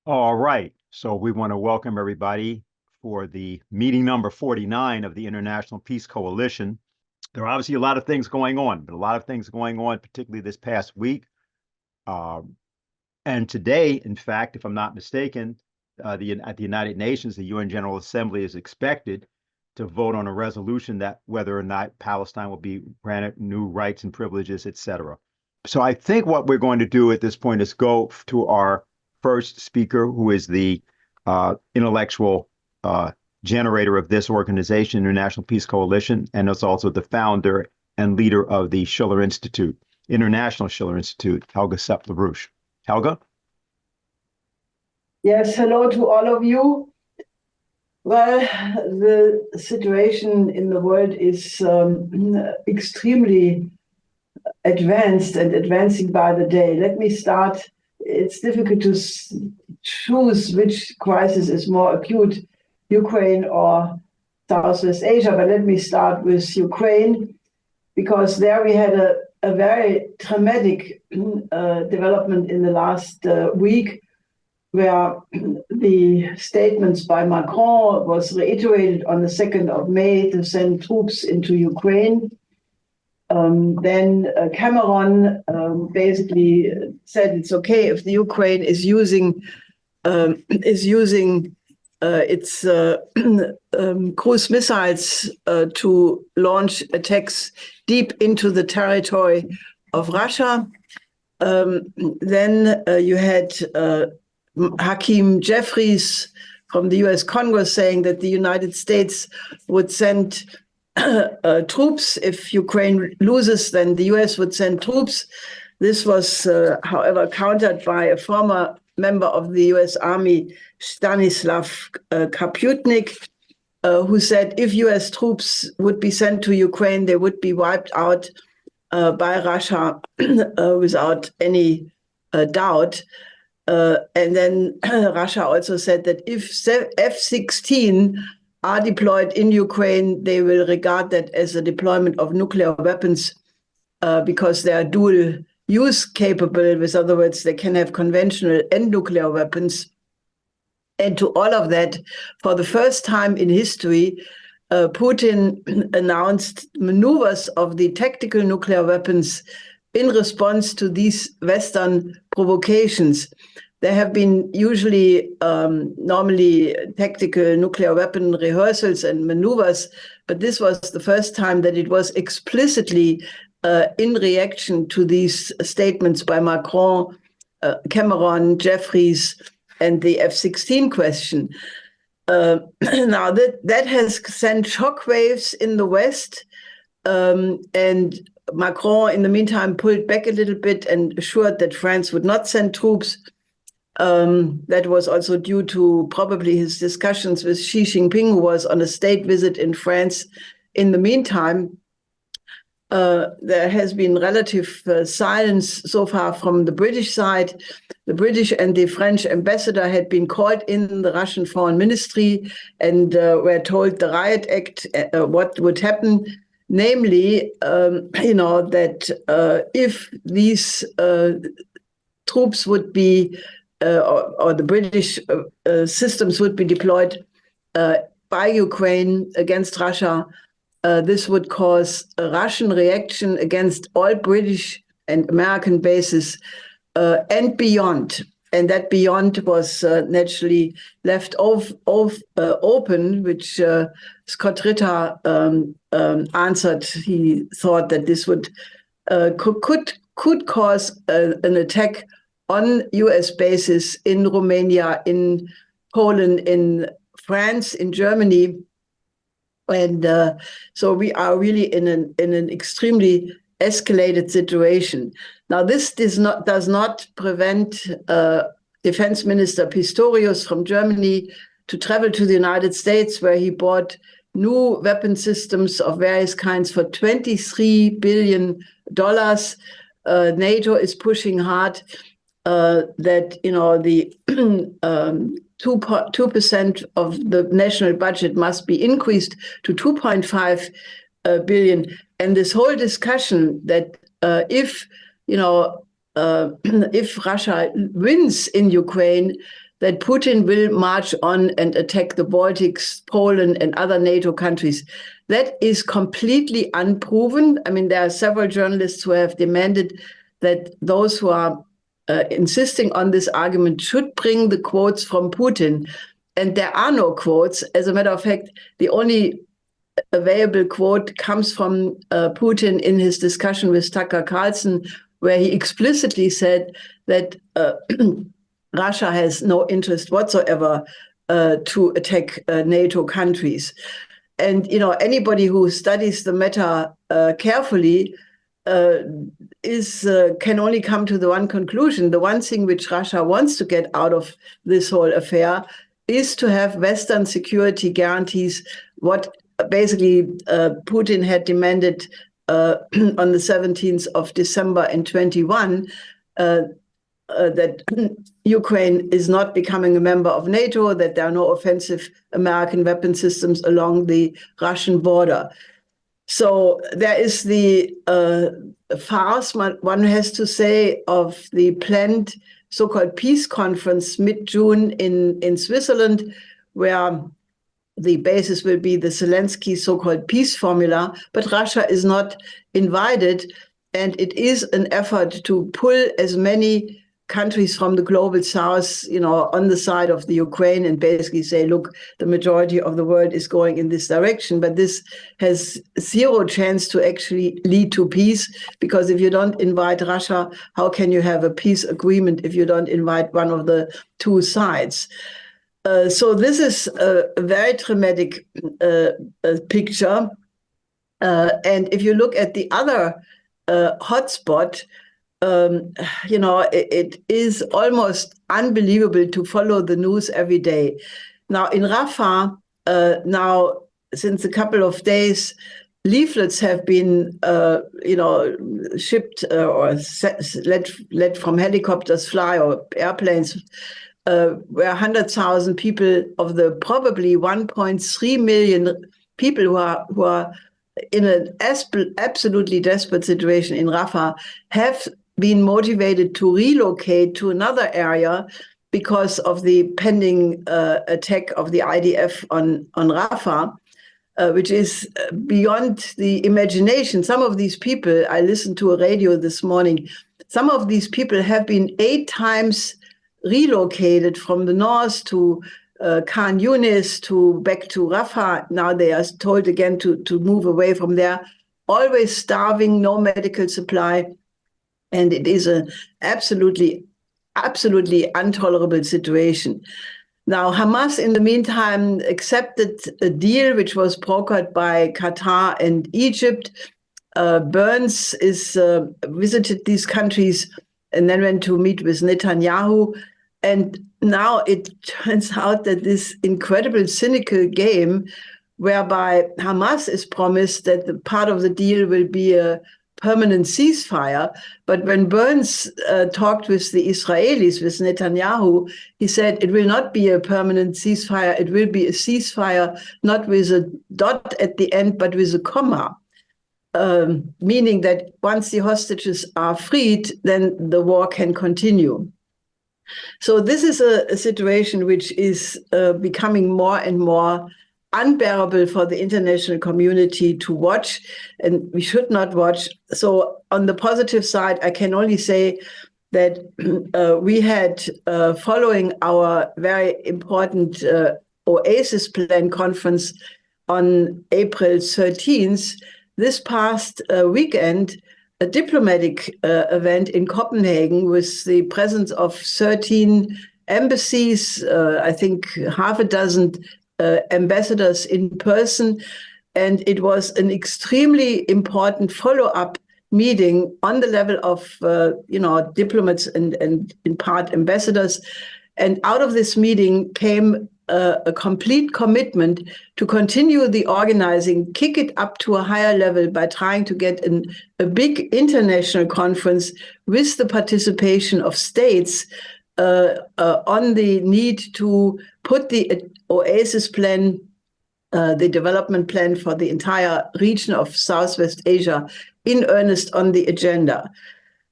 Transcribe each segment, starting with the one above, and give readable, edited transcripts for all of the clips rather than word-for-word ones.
All right. So we want to welcome everybody for the meeting number 49 of the International Peace Coalition. There are obviously a lot of things going on, particularly this past week. And today, in fact, if I'm not mistaken, at the United Nations, the UN General Assembly is expected to vote on a resolution that whether or not Palestine will be granted new rights and privileges, etc. So I think what we're going to do at this point is go to our first speaker, who is the intellectual generator of this organization, International Peace Coalition, and is also the founder and leader of the Schiller Institute, International Schiller Institute, Helga Zepp-LaRouche. Helga? Yes, hello to all of you. Well, the situation in the world is extremely advanced and advancing by the day. Let me start. It's difficult to choose which crisis is more acute, Ukraine or Southwest Asia, but let me start with Ukraine, because there we had a very traumatic development in the last week, where the statements by Macron was reiterated on the 2nd of May to send troops into Ukraine. Then Cameron basically said it's okay if the Ukraine is using its cruise missiles to launch attacks deep into the territory of Russia. Then you had Hakeem Jeffries from the US Congress saying that the United States would send troops. If Ukraine loses, then the US would send troops. This was, however, countered by a former member of the US Army, Stanislav Kaputnik, who said if US troops would be sent to Ukraine, they would be wiped out by Russia without any doubt. And then Russia also said that if F-16 are deployed in Ukraine, they will regard that as a deployment of nuclear weapons because they are dual use capable. In other words, they can have conventional and nuclear weapons. And to all of that, for the first time in history, Putin announced maneuvers of the tactical nuclear weapons in response to these Western provocations. There have been usually normally tactical nuclear weapon rehearsals and maneuvers, but this was the first time that it was explicitly in reaction to these statements by Macron, Cameron, Jeffries, and the F-16 question. Now that has sent shockwaves in the West, and Macron, in the meantime, pulled back a little bit and assured that France would not send troops. That was also due to probably his discussions with Xi Jinping, who was on a state visit in France. In the meantime, there has been relative silence so far from the British side. The British and the French ambassador had been called in the Russian Foreign Ministry and were told the Riot Act, what would happen. Namely, that if these troops would be, or the British systems would be deployed by Ukraine against Russia, this would cause a Russian reaction against all British and American bases and beyond. And that beyond was naturally left open, which Scott Ritter answered. He thought that this would could cause an attack on U.S. bases in Romania, in Poland, in France, in Germany. And so we are really in an extremely escalated situation. Now, this does not prevent Defense Minister Pistorius from Germany to travel to the United States, where he bought new weapon systems of various kinds for $23 billion. NATO is pushing hard that the 2% of the national budget must be increased to 2.5 billion. And this whole discussion that if Russia wins in Ukraine, that Putin will march on and attack the Baltics, Poland, and other NATO countries. That is completely unproven. I mean, there are several journalists who have demanded that those who are insisting on this argument should bring the quotes from Putin. And there are no quotes. As a matter of fact, the only available quote comes from Putin in his discussion with Tucker Carlson, where he explicitly said that Russia has no interest whatsoever to attack NATO countries. And, you know, anybody who studies the matter carefully can only come to the one conclusion. The one thing which Russia wants to get out of this whole affair is to have Western security guarantees, what basically Putin had demanded on the 17th of December in 21, that Ukraine is not becoming a member of NATO, that there are no offensive American weapon systems along the Russian border. So there is the farce, one has to say, of the planned so-called peace conference mid-June in Switzerland, where the basis will be the Zelensky so-called peace formula, but Russia is not invited. And it is an effort to pull as many countries from the global south, you know, on the side of the Ukraine and basically say, look, the majority of the world is going in this direction. But this has zero chance to actually lead to peace, because if you don't invite Russia, how can you have a peace agreement if you don't invite one of the two sides? So this is a very dramatic picture. And if you look at the other hotspot, you know, it is almost unbelievable to follow the news every day. Now, in Rafah, now since a couple of days, leaflets have been, you know, shipped or let from helicopters fly or airplanes, where 100,000 people of the probably 1.3 million people who are in an absolutely desperate situation in Rafah have been motivated to relocate to another area because of the pending attack of the IDF on Rafah, which is beyond the imagination. Some of these people, I listened to a radio this morning, some of these people have been 8 times relocated from the north to Khan Yunis back to Rafah. Now they are told again to move away from there, always starving, no medical supply. And it is an absolutely intolerable situation. Now, Hamas, in the meantime, accepted a deal which was brokered by Qatar and Egypt. Burns visited these countries and then went to meet with Netanyahu. And now it turns out that this incredible cynical game whereby Hamas is promised that the part of the deal will be a permanent ceasefire. But when Burns talked with the Israelis, with Netanyahu, he said it will not be a permanent ceasefire. It will be a ceasefire, not with a dot at the end, but with a comma, meaning that once the hostages are freed, then the war can continue. So this is a situation which is becoming more and more unbearable for the international community to watch, and we should not watch. So on the positive side, I can only say that we had, following our very important Oasis Plan conference on April 13th, this past weekend, a diplomatic event in Copenhagen with the presence of 13 embassies, I think half a dozen ambassadors in person. And it was an extremely important follow-up meeting on the level of, you know, diplomats and in part ambassadors. And out of this meeting came a complete commitment to continue the organizing, kick it up to a higher level by trying to get a big international conference with the participation of states on the need to put the Oasis Plan, the development plan for the entire region of Southwest Asia, in earnest on the agenda.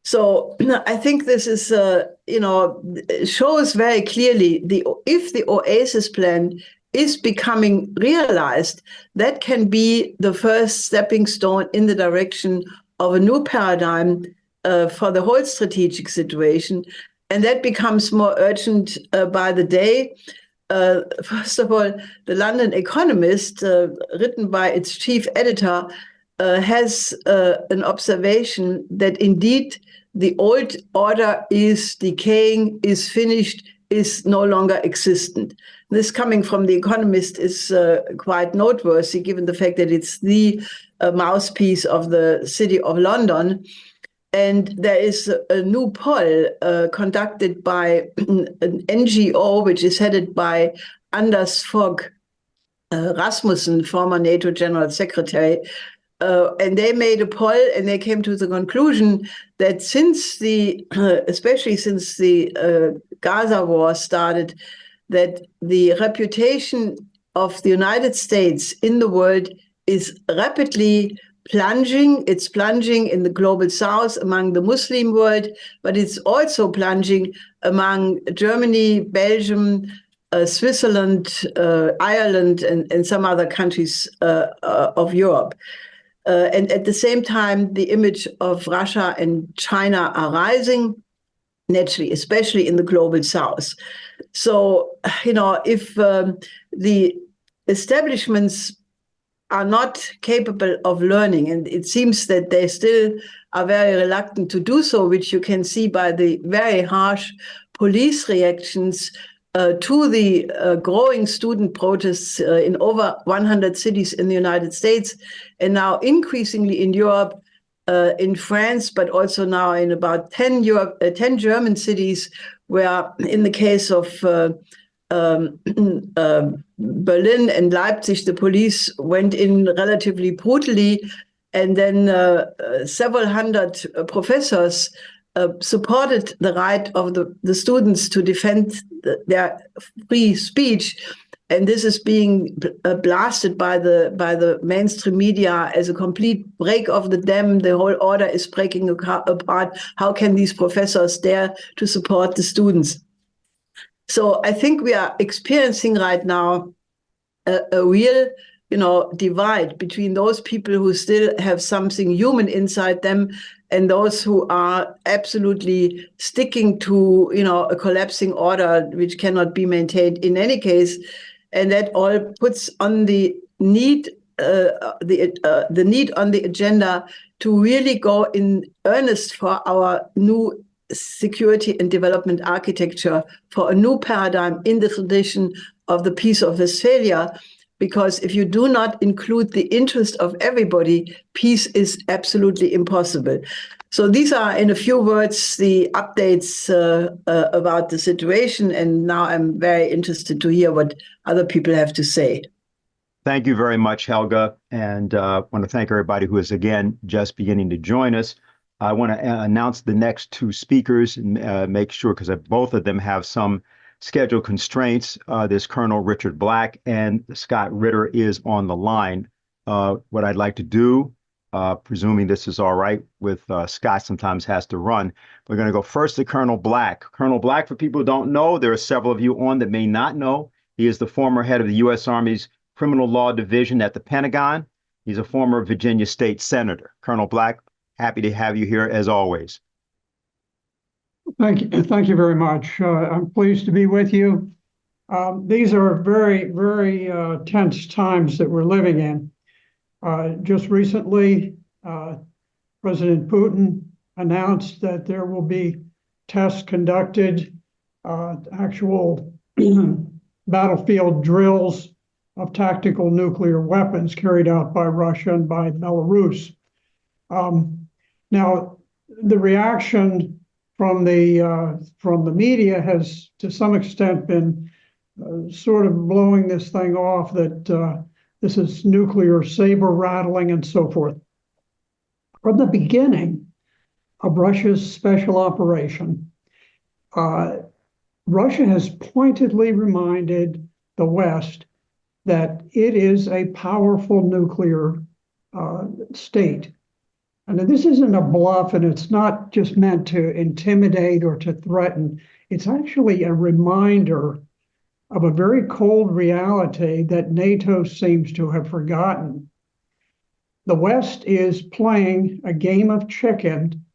So I think this is shows very clearly if the Oasis Plan is becoming realized, that can be the first stepping stone in the direction of a new paradigm for the whole strategic situation. And that becomes more urgent by the day. First of all, the London Economist, written by its chief editor, has an observation that indeed the old order is decaying, is finished, is no longer existent. This coming from The Economist is quite noteworthy, given the fact that it's the mouthpiece of the City of London. And there is a new poll conducted by an NGO, which is headed by Anders Fogh Rasmussen, former NATO General Secretary. And they made a poll and they came to the conclusion that especially since the Gaza war started, that the reputation of the United States in the world is rapidly plunging. It's plunging in the global south among the Muslim world, but it's also plunging among Germany, Belgium, Switzerland, Ireland, and some other countries of Europe. And at the same time, the image of Russia and China are rising, naturally, especially in the global south. So, if the establishments are not capable of learning, and it seems that they still are very reluctant to do so, which you can see by the very harsh police reactions to the growing student protests in over 100 cities in the United States, and now increasingly in Europe, in France, but also now in about 10 German cities, where in the case of Berlin and Leipzig, the police went in relatively brutally, and then several hundred professors supported the right of the students to defend their free speech. And this is being blasted by the mainstream media as a complete break of the dam. The whole order is breaking apart. How can these professors dare to support the students? So I think we are experiencing right now a real, divide between those people who still have something human inside them and those who are absolutely sticking to, a collapsing order which cannot be maintained in any case. And that all puts on the need, the need on the agenda to really go in earnest for our new security and development architecture, for a new paradigm in the tradition of the Peace of Westphalia. Because if you do not include the interest of everybody, peace is absolutely impossible. So these are, in a few words, the updates about the situation. And now I'm very interested to hear what other people have to say. Thank you very much, Helga. And I want to thank everybody who is, again, just beginning to join us. I want to announce the next two speakers and make sure, because both of them have some schedule constraints. There's Colonel Richard Black and Scott Ritter is on the line. What I'd like to do, presuming this is all right with Scott, sometimes has to run. We're going to go first to Colonel Black. Colonel Black, for people who don't know, there are several of you on that may not know. He is the former head of the U.S. Army's Criminal Law Division at the Pentagon. He's a former Virginia State Senator. Colonel Black, happy to have you here as always. Thank you very much. I'm pleased to be with you. These are very, very tense times that we're living in. Just recently, President Putin announced that there will be tests conducted, actual battlefield drills of tactical nuclear weapons carried out by Russia and by Belarus. Now, the reaction from the media has, to some extent, been sort of blowing this thing off that this is nuclear saber rattling and so forth. From the beginning of Russia's special operation, Russia has pointedly reminded the West that it is a powerful nuclear state. And this isn't a bluff, and it's not just meant to intimidate or to threaten. It's actually a reminder of a very cold reality that NATO seems to have forgotten. The West is playing a game of chicken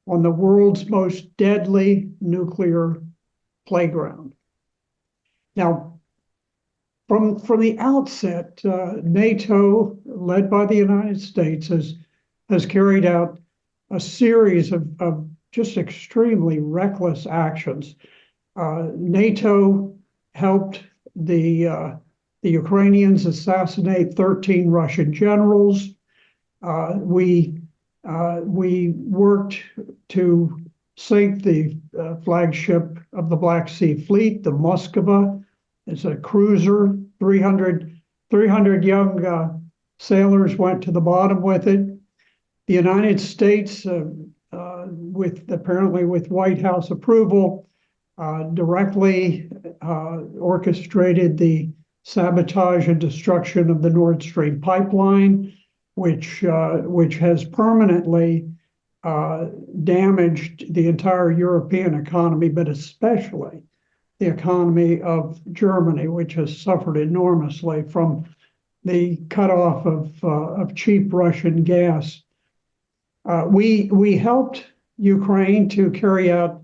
on the world's most deadly nuclear playground. Now, from the outset, NATO, led by the United States, has carried out a series of just extremely reckless actions. NATO helped the Ukrainians assassinate 13 Russian generals. We worked to sink the flagship of the Black Sea Fleet, the Moskva. It's a cruiser. 300 young sailors went to the bottom with it. The United States, apparently with White House approval, directly orchestrated the sabotage and destruction of the Nord Stream pipeline, which has permanently damaged the entire European economy, but especially the economy of Germany, which has suffered enormously from the cutoff of cheap Russian gas. We helped Ukraine to carry out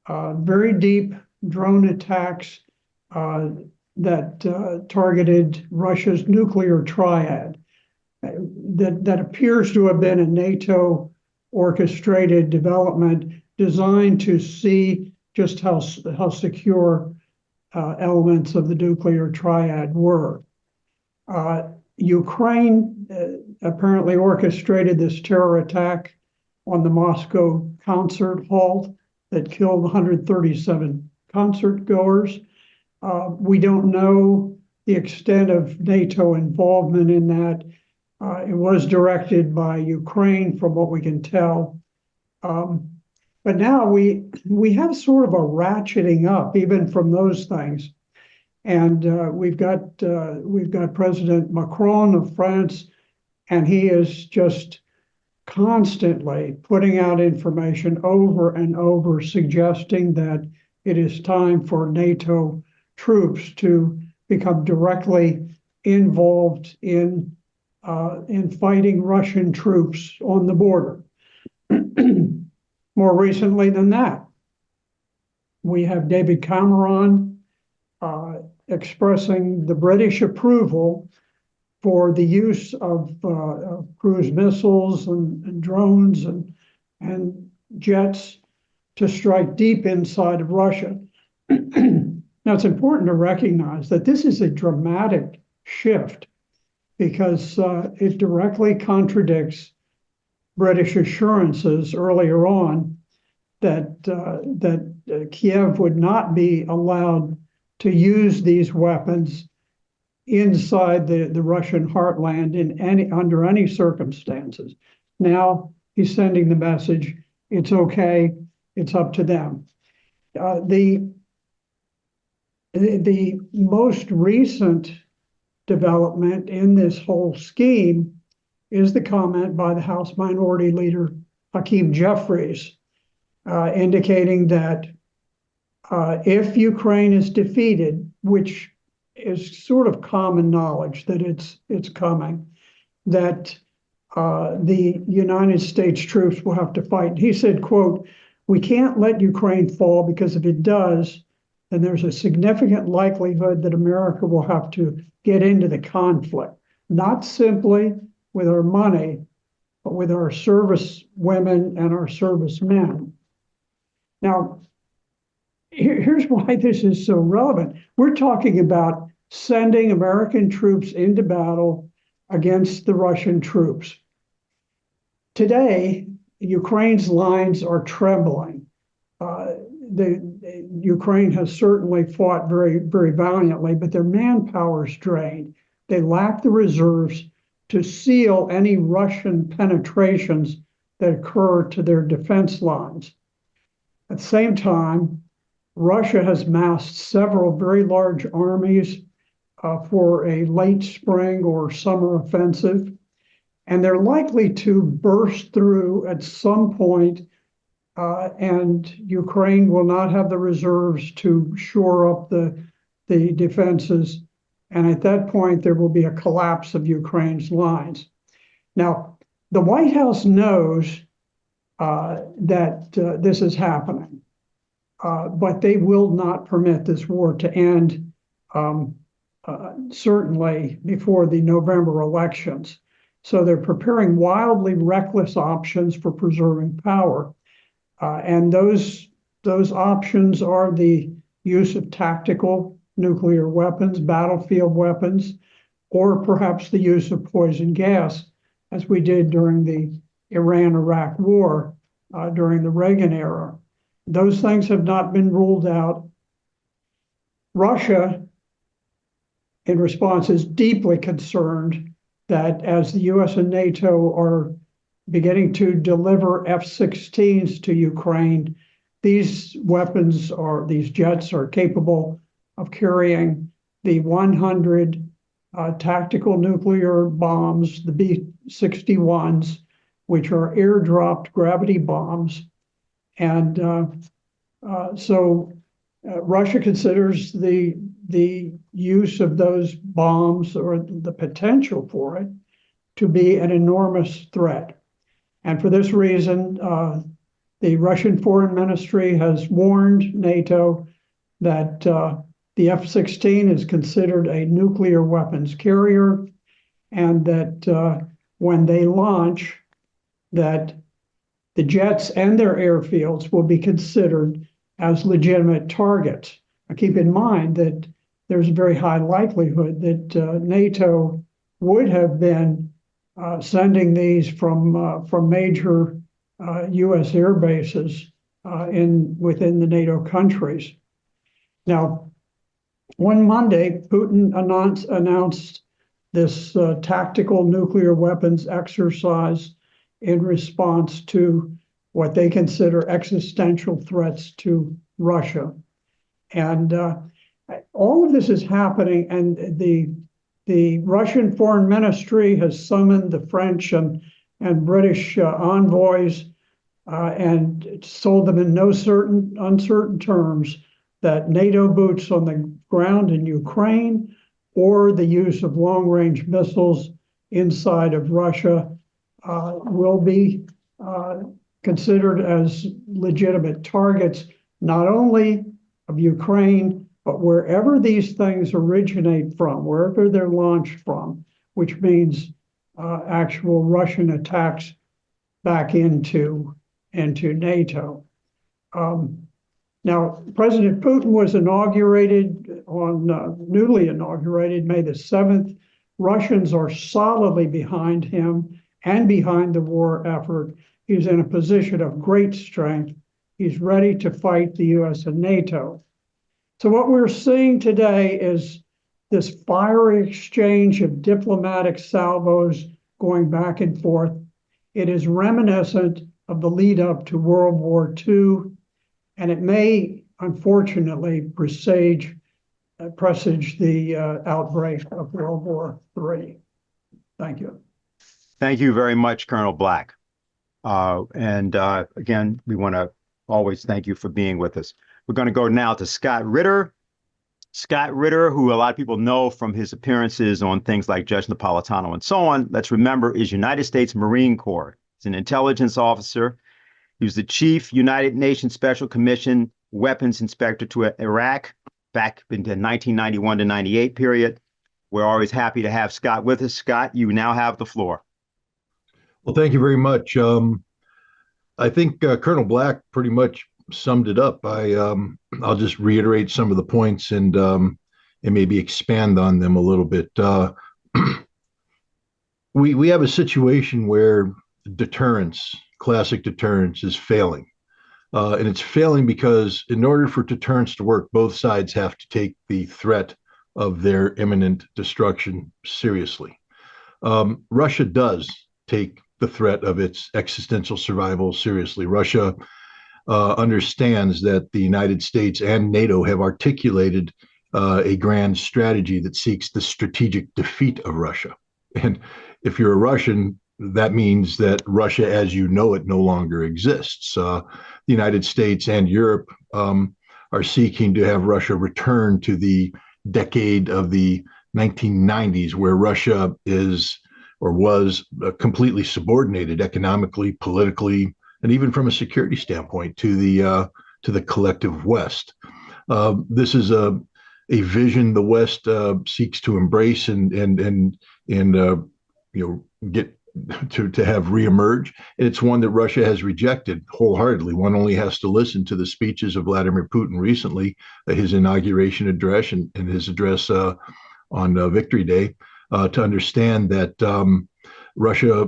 very deep drone attacks that targeted Russia's nuclear triad. That appears to have been a NATO orchestrated development designed to see just how secure elements of the nuclear triad were. Ukraine apparently orchestrated this terror attack on the Moscow concert hall that killed 137 concert goers. We don't know the extent of NATO involvement in that. It was directed by Ukraine, from what we can tell. But now we have sort of a ratcheting up, even from those things. And we've got President Macron of France, and he is just constantly putting out information over and over, suggesting that it is time for NATO troops to become directly involved in fighting Russian troops on the border. More recently than that, we have David Cameron expressing the British approval for the use of cruise missiles and drones and jets to strike deep inside of Russia. Now, it's important to recognize that this is a dramatic shift because it directly contradicts British assurances earlier on that Kiev would not be allowed to use these weapons inside the Russian heartland under any circumstances. Now he's sending the message, it's okay, it's up to them. The most recent development in this whole scheme is the comment by the House Minority Leader Hakeem Jeffries, indicating that if Ukraine is defeated, which is sort of common knowledge that it's coming, that the United States troops will have to fight. He said, quote, "We can't let Ukraine fall because if it does, then there's a significant likelihood that America will have to get into the conflict, not simply with our money, but with our service women and our service men." Now, here's why this is so relevant. We're talking about sending American troops into battle against the Russian troops. Today, Ukraine's lines are trembling. Ukraine has certainly fought very, very valiantly, but their manpower is drained. They lack the reserves to seal any Russian penetrations that occur to their defense lines. At the same time, Russia has massed several very large armies for a late spring or summer offensive. and they're likely to burst through at some point, and Ukraine will not have the reserves to shore up the defenses. And at that point, there will be a collapse of Ukraine's lines. Now, the White House knows that this is happening, but they will not permit this war to end, certainly before the November elections. So they're preparing wildly reckless options for preserving power. And those options are the use of tactical nuclear weapons, battlefield weapons, or perhaps the use of poison gas, as we did during the Iran-Iraq war during the Reagan era. Those things have not been ruled out. Russia, in response, is deeply concerned that as the US and NATO are beginning to deliver F-16s to Ukraine, these weapons these jets are capable of carrying the 100 tactical nuclear bombs, the B-61s, which are airdropped gravity bombs. And so Russia considers the use of those bombs, or the potential for it, to be an enormous threat. And for this reason, the Russian Foreign Ministry has warned NATO that the F-16 is considered a nuclear weapons carrier, and that when they launch, that the jets and their airfields will be considered as legitimate targets. Now, keep in mind that there's a very high likelihood that NATO would have been sending these from major U.S. air bases within the NATO countries. Now, one Monday, Putin announced this tactical nuclear weapons exercise in response to what they consider existential threats to Russia. And all of this is happening, and the Russian Foreign Ministry has summoned the French and British envoys and told them in no uncertain terms that NATO boots on the ground in Ukraine or the use of long-range missiles inside of Russia will be considered as legitimate targets, not only of Ukraine, but wherever these things originate from, wherever they're launched from, which means actual Russian attacks back into NATO. Now, President Putin was newly inaugurated May the 7th. Russians are solidly behind him and behind the war effort. He's in a position of great strength. He's ready to fight the US and NATO. So what we're seeing today is this fiery exchange of diplomatic salvos going back and forth. It is reminiscent of the lead up to World War II, and it may, unfortunately, presage the outbreak of World War III. Thank you. Thank you very much, Colonel Black. Again, we want to always thank you for being with us. We're going to go now to Scott Ritter. Scott Ritter, who a lot of people know from his appearances on things like Judge Napolitano and so on, let's remember, is United States Marine Corps. He's an intelligence officer. He was the chief United Nations Special Commission weapons inspector to Iraq back in the 1991 to 98 period. We're always happy to have Scott with us. Scott, you now have the floor. Well, thank you very much. I think Colonel Black pretty much summed it up. I'll just reiterate some of the points and maybe expand on them a little bit. We have a situation where deterrence, classic deterrence, is failing. And it's failing because in order for deterrence to work, both sides have to take the threat of their imminent destruction seriously. Russia does take the threat of its existential survival seriously. Russia understands that the United States and NATO have articulated a grand strategy that seeks the strategic defeat of Russia. And if you're a Russian, that means that Russia, as you know it, no longer exists. The United States and Europe are seeking to have Russia return to the decade of the 1990s, where Russia is or was completely subordinated economically, politically, and even from a security standpoint to the collective West. This is a vision the West seeks to embrace and get to have reemerge. And it's one that Russia has rejected wholeheartedly. One only has to listen to the speeches of Vladimir Putin recently, his inauguration address and his address on Victory Day, to understand that Russia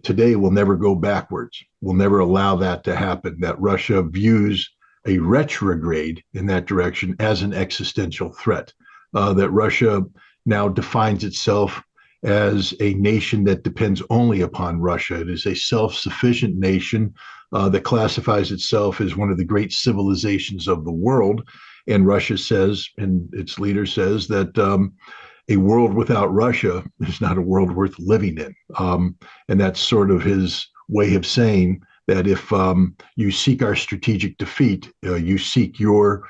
today will never go backwards, will never allow that to happen, that Russia views a retrograde in that direction as an existential threat, that Russia now defines itself as a nation that depends only upon Russia. It is a self-sufficient nation that classifies itself as one of the great civilizations of the world. And Russia says, and its leader says, that a world without Russia is not a world worth living in. And that's sort of his way of saying that if you seek our strategic defeat, you seek your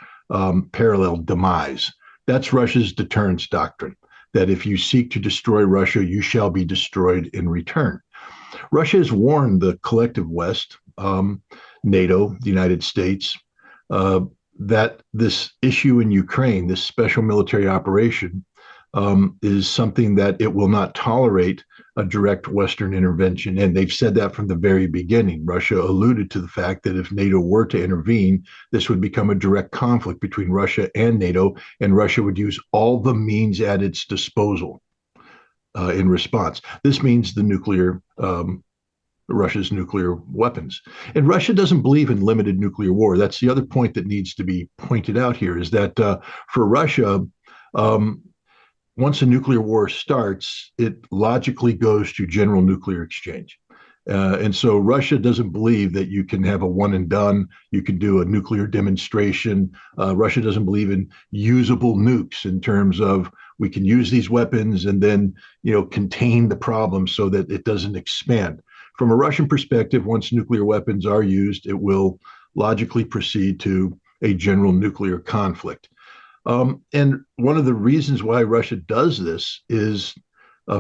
parallel demise. That's Russia's deterrence doctrine, that if you seek to destroy Russia, you shall be destroyed in return. Russia has warned the collective West, NATO, the United States, that this issue in Ukraine, this special military operation, is something that it will not tolerate a direct Western intervention. And they've said that from the very beginning. Russia alluded to the fact that if NATO were to intervene, this would become a direct conflict between Russia and NATO, and Russia would use all the means at its disposal in response. This means Russia's nuclear weapons. And Russia doesn't believe in limited nuclear war. That's the other point that needs to be pointed out here, is that for Russia, once a nuclear war starts, it logically goes to general nuclear exchange. And so Russia doesn't believe that you can have a one and done, you can do a nuclear demonstration. Russia doesn't believe in usable nukes in terms of we can use these weapons and then, contain the problem so that it doesn't expand. From a Russian perspective, once nuclear weapons are used, it will logically proceed to a general nuclear conflict. And one of the reasons why Russia does this is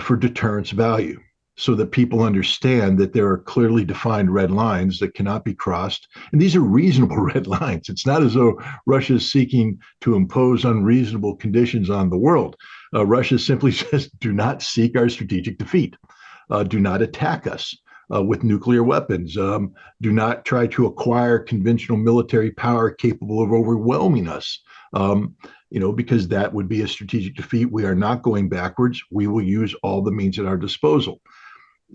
for deterrence value, so that people understand that there are clearly defined red lines that cannot be crossed. And these are reasonable red lines. It's not as though Russia is seeking to impose unreasonable conditions on the world. Russia simply says, do not seek our strategic defeat. Do not attack us with nuclear weapons. Do not try to acquire conventional military power capable of overwhelming us. Because that would be a strategic defeat. We are not going backwards. We will use all the means at our disposal.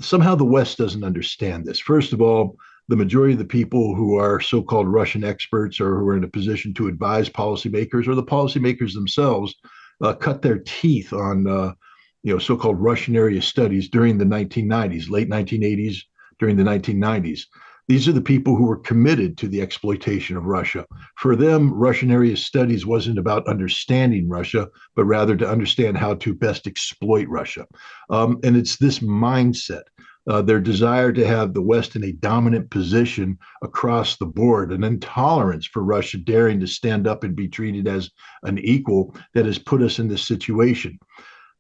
Somehow the West doesn't understand this. First of all, the majority of the people who are so-called Russian experts or who are in a position to advise policymakers, or the policymakers themselves, cut their teeth on so-called Russian area studies during the 1990s, late 1980s, during the 1990s. These are the people who were committed to the exploitation of Russia. For them, Russian area studies wasn't about understanding Russia, but rather to understand how to best exploit Russia. And it's this mindset, their desire to have the West in a dominant position across the board, an intolerance for Russia daring to stand up and be treated as an equal, that has put us in this situation.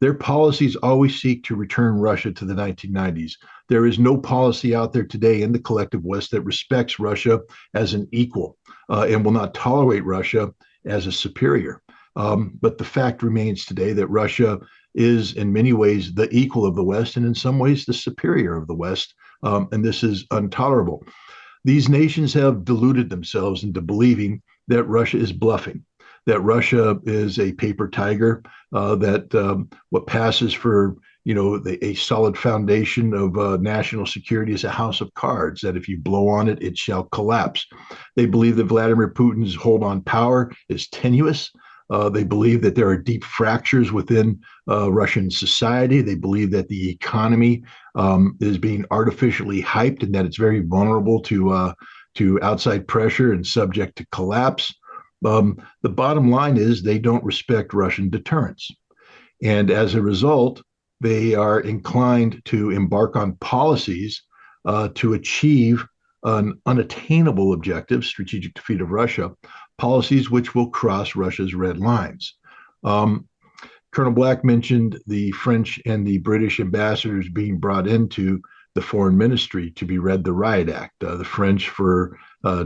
Their policies always seek to return Russia to the 1990s. There is no policy out there today in the collective West that respects Russia as an equal and will not tolerate Russia as a superior. But the fact remains today that Russia is in many ways the equal of the West and in some ways the superior of the West. And this is intolerable. These nations have deluded themselves into believing that Russia is bluffing, that Russia is a paper tiger, that what passes for a solid foundation of national security is a house of cards, that if you blow on it, it shall collapse. They believe that Vladimir Putin's hold on power is tenuous. They believe that there are deep fractures within Russian society. They believe that the economy is being artificially hyped and that it's very vulnerable to outside pressure and subject to collapse. The bottom line is they don't respect Russian deterrence. And as a result, they are inclined to embark on policies to achieve an unattainable objective, strategic defeat of Russia, policies which will cross Russia's red lines. Colonel Black mentioned the French and the British ambassadors being brought into the foreign ministry to be read the Riot Act. The French for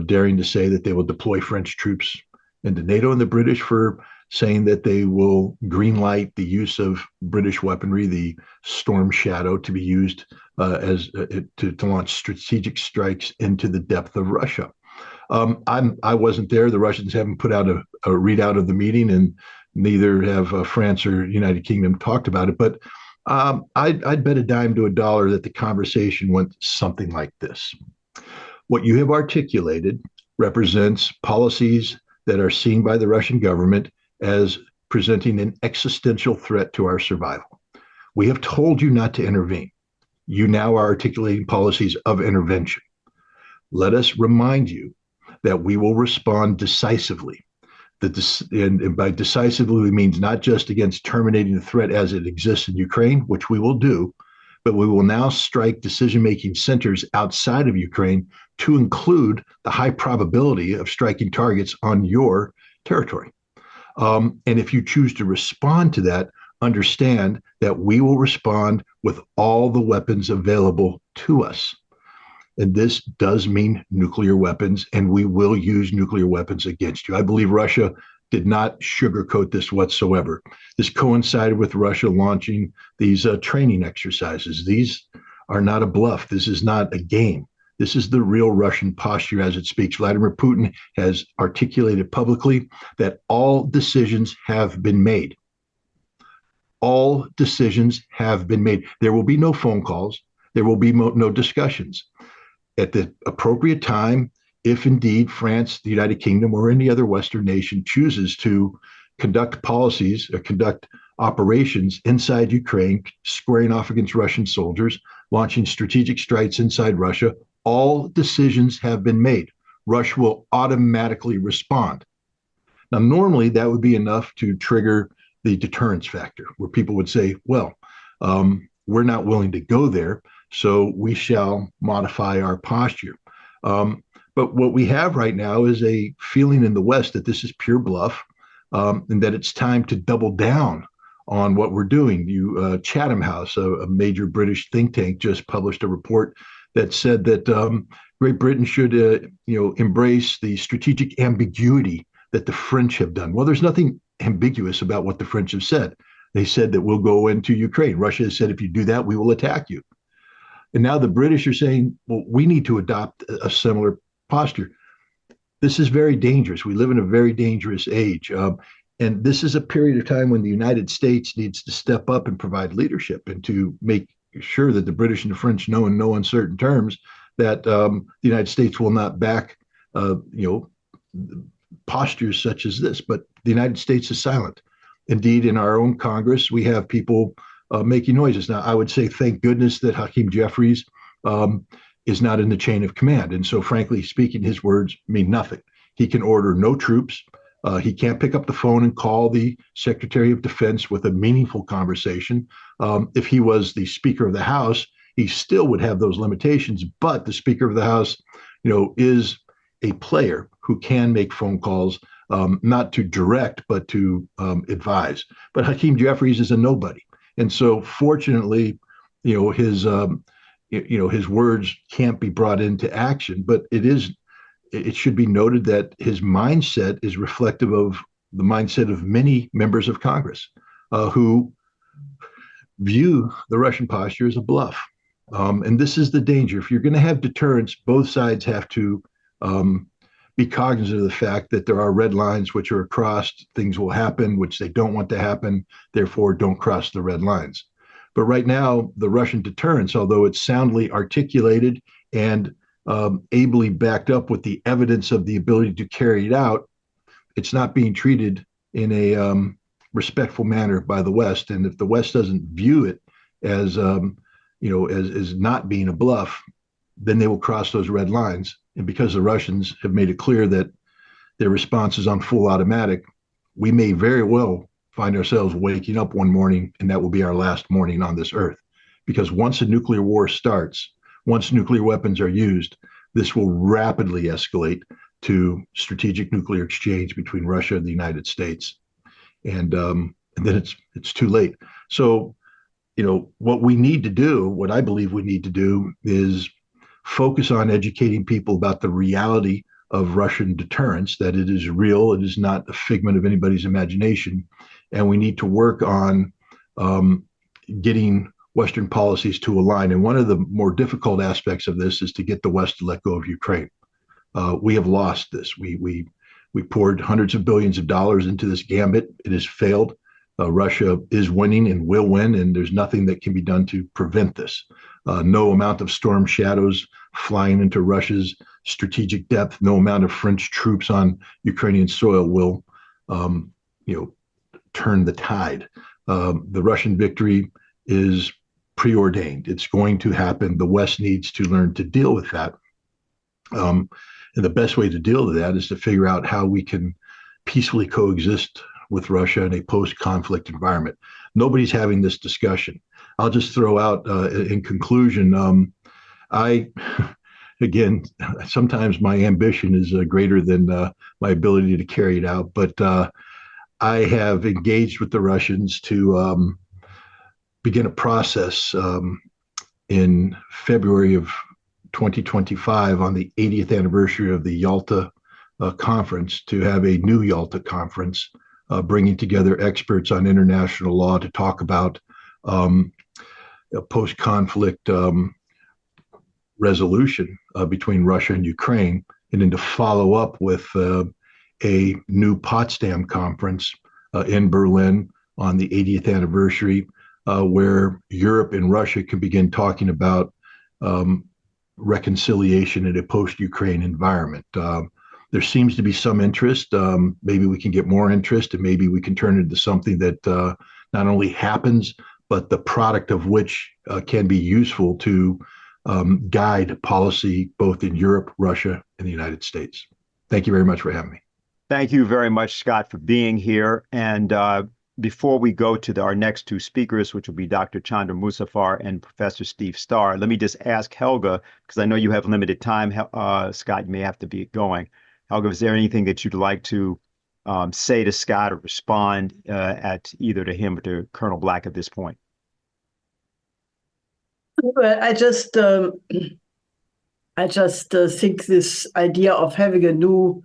daring to say that they will deploy French troops into NATO, and the British for saying that they will greenlight the use of British weaponry, the Storm Shadow, to be used to launch strategic strikes into the depth of Russia. I wasn't there. The Russians haven't put out a readout of the meeting, and neither have France or United Kingdom talked about it. But I'd bet a dime to a dollar that the conversation went something like this. What you have articulated represents policies that are seen by the Russian government as presenting an existential threat to our survival. We have told you not to intervene. You now are articulating policies of intervention. Let us remind you that we will respond decisively. And by decisively, it means not just against terminating the threat as it exists in Ukraine, which we will do, but we will now strike decision-making centers outside of Ukraine to include the high probability of striking targets on your territory. And if you choose to respond to that, understand that we will respond with all the weapons available to us. And this does mean nuclear weapons, and we will use nuclear weapons against you. I believe Russia did not sugarcoat this whatsoever. This coincided with Russia launching these training exercises. These are not a bluff. This is not a game. This is the real Russian posture as it speaks. Vladimir Putin has articulated publicly that all decisions have been made. All decisions have been made. There will be no phone calls. There will be no discussions. At the appropriate time, if indeed France, the United Kingdom, or any other Western nation chooses to conduct policies or conduct operations inside Ukraine, squaring off against Russian soldiers, launching strategic strikes inside Russia, all decisions have been made. Russia will automatically respond. Now, normally that would be enough to trigger the deterrence factor, where people would say, well, we're not willing to go there, so we shall modify our posture. But what we have right now is a feeling in the West that this is pure bluff, and that it's time to double down on what we're doing. Chatham House, a major British think tank, just published a report that said that Great Britain should, embrace the strategic ambiguity that the French have done. Well, there's nothing ambiguous about what the French have said. They said that we'll go into Ukraine. Russia has said, if you do that, we will attack you. And now the British are saying, well, we need to adopt a similar posture. This is very dangerous. We live in a very dangerous age. And this is a period of time when the United States needs to step up and provide leadership and to make sure that the British and the French know in no uncertain terms that the United States will not back, postures such as this. But the United States is silent. Indeed, in our own Congress, we have people making noises. Now, I would say, thank goodness that Hakeem Jeffries is not in the chain of command. And so, frankly speaking, his words mean nothing. He can order no troops. He can't pick up the phone and call the Secretary of Defense with a meaningful conversation. If he was the Speaker of the House, he still would have those limitations. But the Speaker of the House, is a player who can make phone calls, not to direct, but to advise. But Hakeem Jeffries is a nobody. And so, fortunately, his words can't be brought into action. But it should be noted that his mindset is reflective of the mindset of many members of Congress who view the Russian posture as a bluff. And this is the danger. If you're going to have deterrence, both sides have to be cognizant of the fact that there are red lines which are crossed. Things will happen which they don't want to happen. Therefore, don't cross the red lines. But right now, the Russian deterrence, although it's soundly articulated and ably backed up with the evidence of the ability to carry it out, it's not being treated in a respectful manner by the West. And if the West doesn't view it as as not being a bluff, then they will cross those red lines. And because the Russians have made it clear that their response is on full automatic, we may very well find ourselves waking up one morning and that will be our last morning on this earth. Because once a nuclear war starts, once nuclear weapons are used, this will rapidly escalate to strategic nuclear exchange between Russia and the United States. And then it's too late. So, what we need to do, what I believe we need to do, is focus on educating people about the reality of Russian deterrence, that it is real, it is not a figment of anybody's imagination. And we need to work on getting Western policies to align. And one of the more difficult aspects of this is to get the West to let go of Ukraine. We have lost this. We poured hundreds of billions of dollars into this gambit. It has failed. Russia is winning and will win, and there's nothing that can be done to prevent this. No amount of storm shadows flying into Russia's strategic depth, no amount of French troops on Ukrainian soil will, turn the tide. The Russian victory is preordained. It's going to happen. The West needs to learn to deal with that. And the best way to deal with that is to figure out how we can peacefully coexist with Russia in a post-conflict environment. Nobody's having this discussion. I'll just throw out in conclusion, again, sometimes my ambition is greater than my ability to carry it out, but I have engaged with the Russians to begin a process in February of 2025 on the 80th anniversary of the Yalta conference to have a new Yalta conference, bringing together experts on international law to talk about post-conflict resolution between Russia and Ukraine, and then to follow up with a new Potsdam conference in Berlin on the 80th anniversary, where Europe and Russia can begin talking about reconciliation in a post-Ukraine environment. There seems to be some interest. Maybe we can get more interest, and maybe we can turn it into something that not only happens, but the product of which can be useful to guide policy both in Europe, Russia, and the United States. Thank you very much for having me. Thank you very much, Scott, for being here. And before we go to our next two speakers, which will be Dr. Chandra Muzzaffar and Professor Steve Starr, let me just ask Helga, because I know you have limited time. Scott, you may have to be going. Helga, is there anything that you'd like to say to Scott or respond at either to him or to Colonel Black at this point? Well, I just think this idea of having a new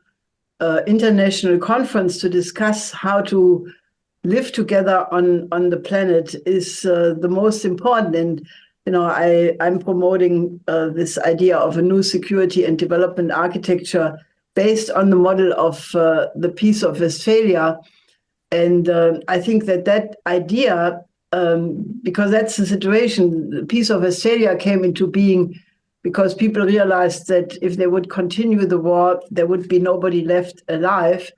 international conference to discuss how to live together on the planet is the most important. And I'm promoting this idea of a new security and development architecture based on the model of the Peace of Westphalia. And I think that idea, because that's the situation, the Peace of Westphalia came into being because people realized that if they would continue the war, there would be nobody left alive.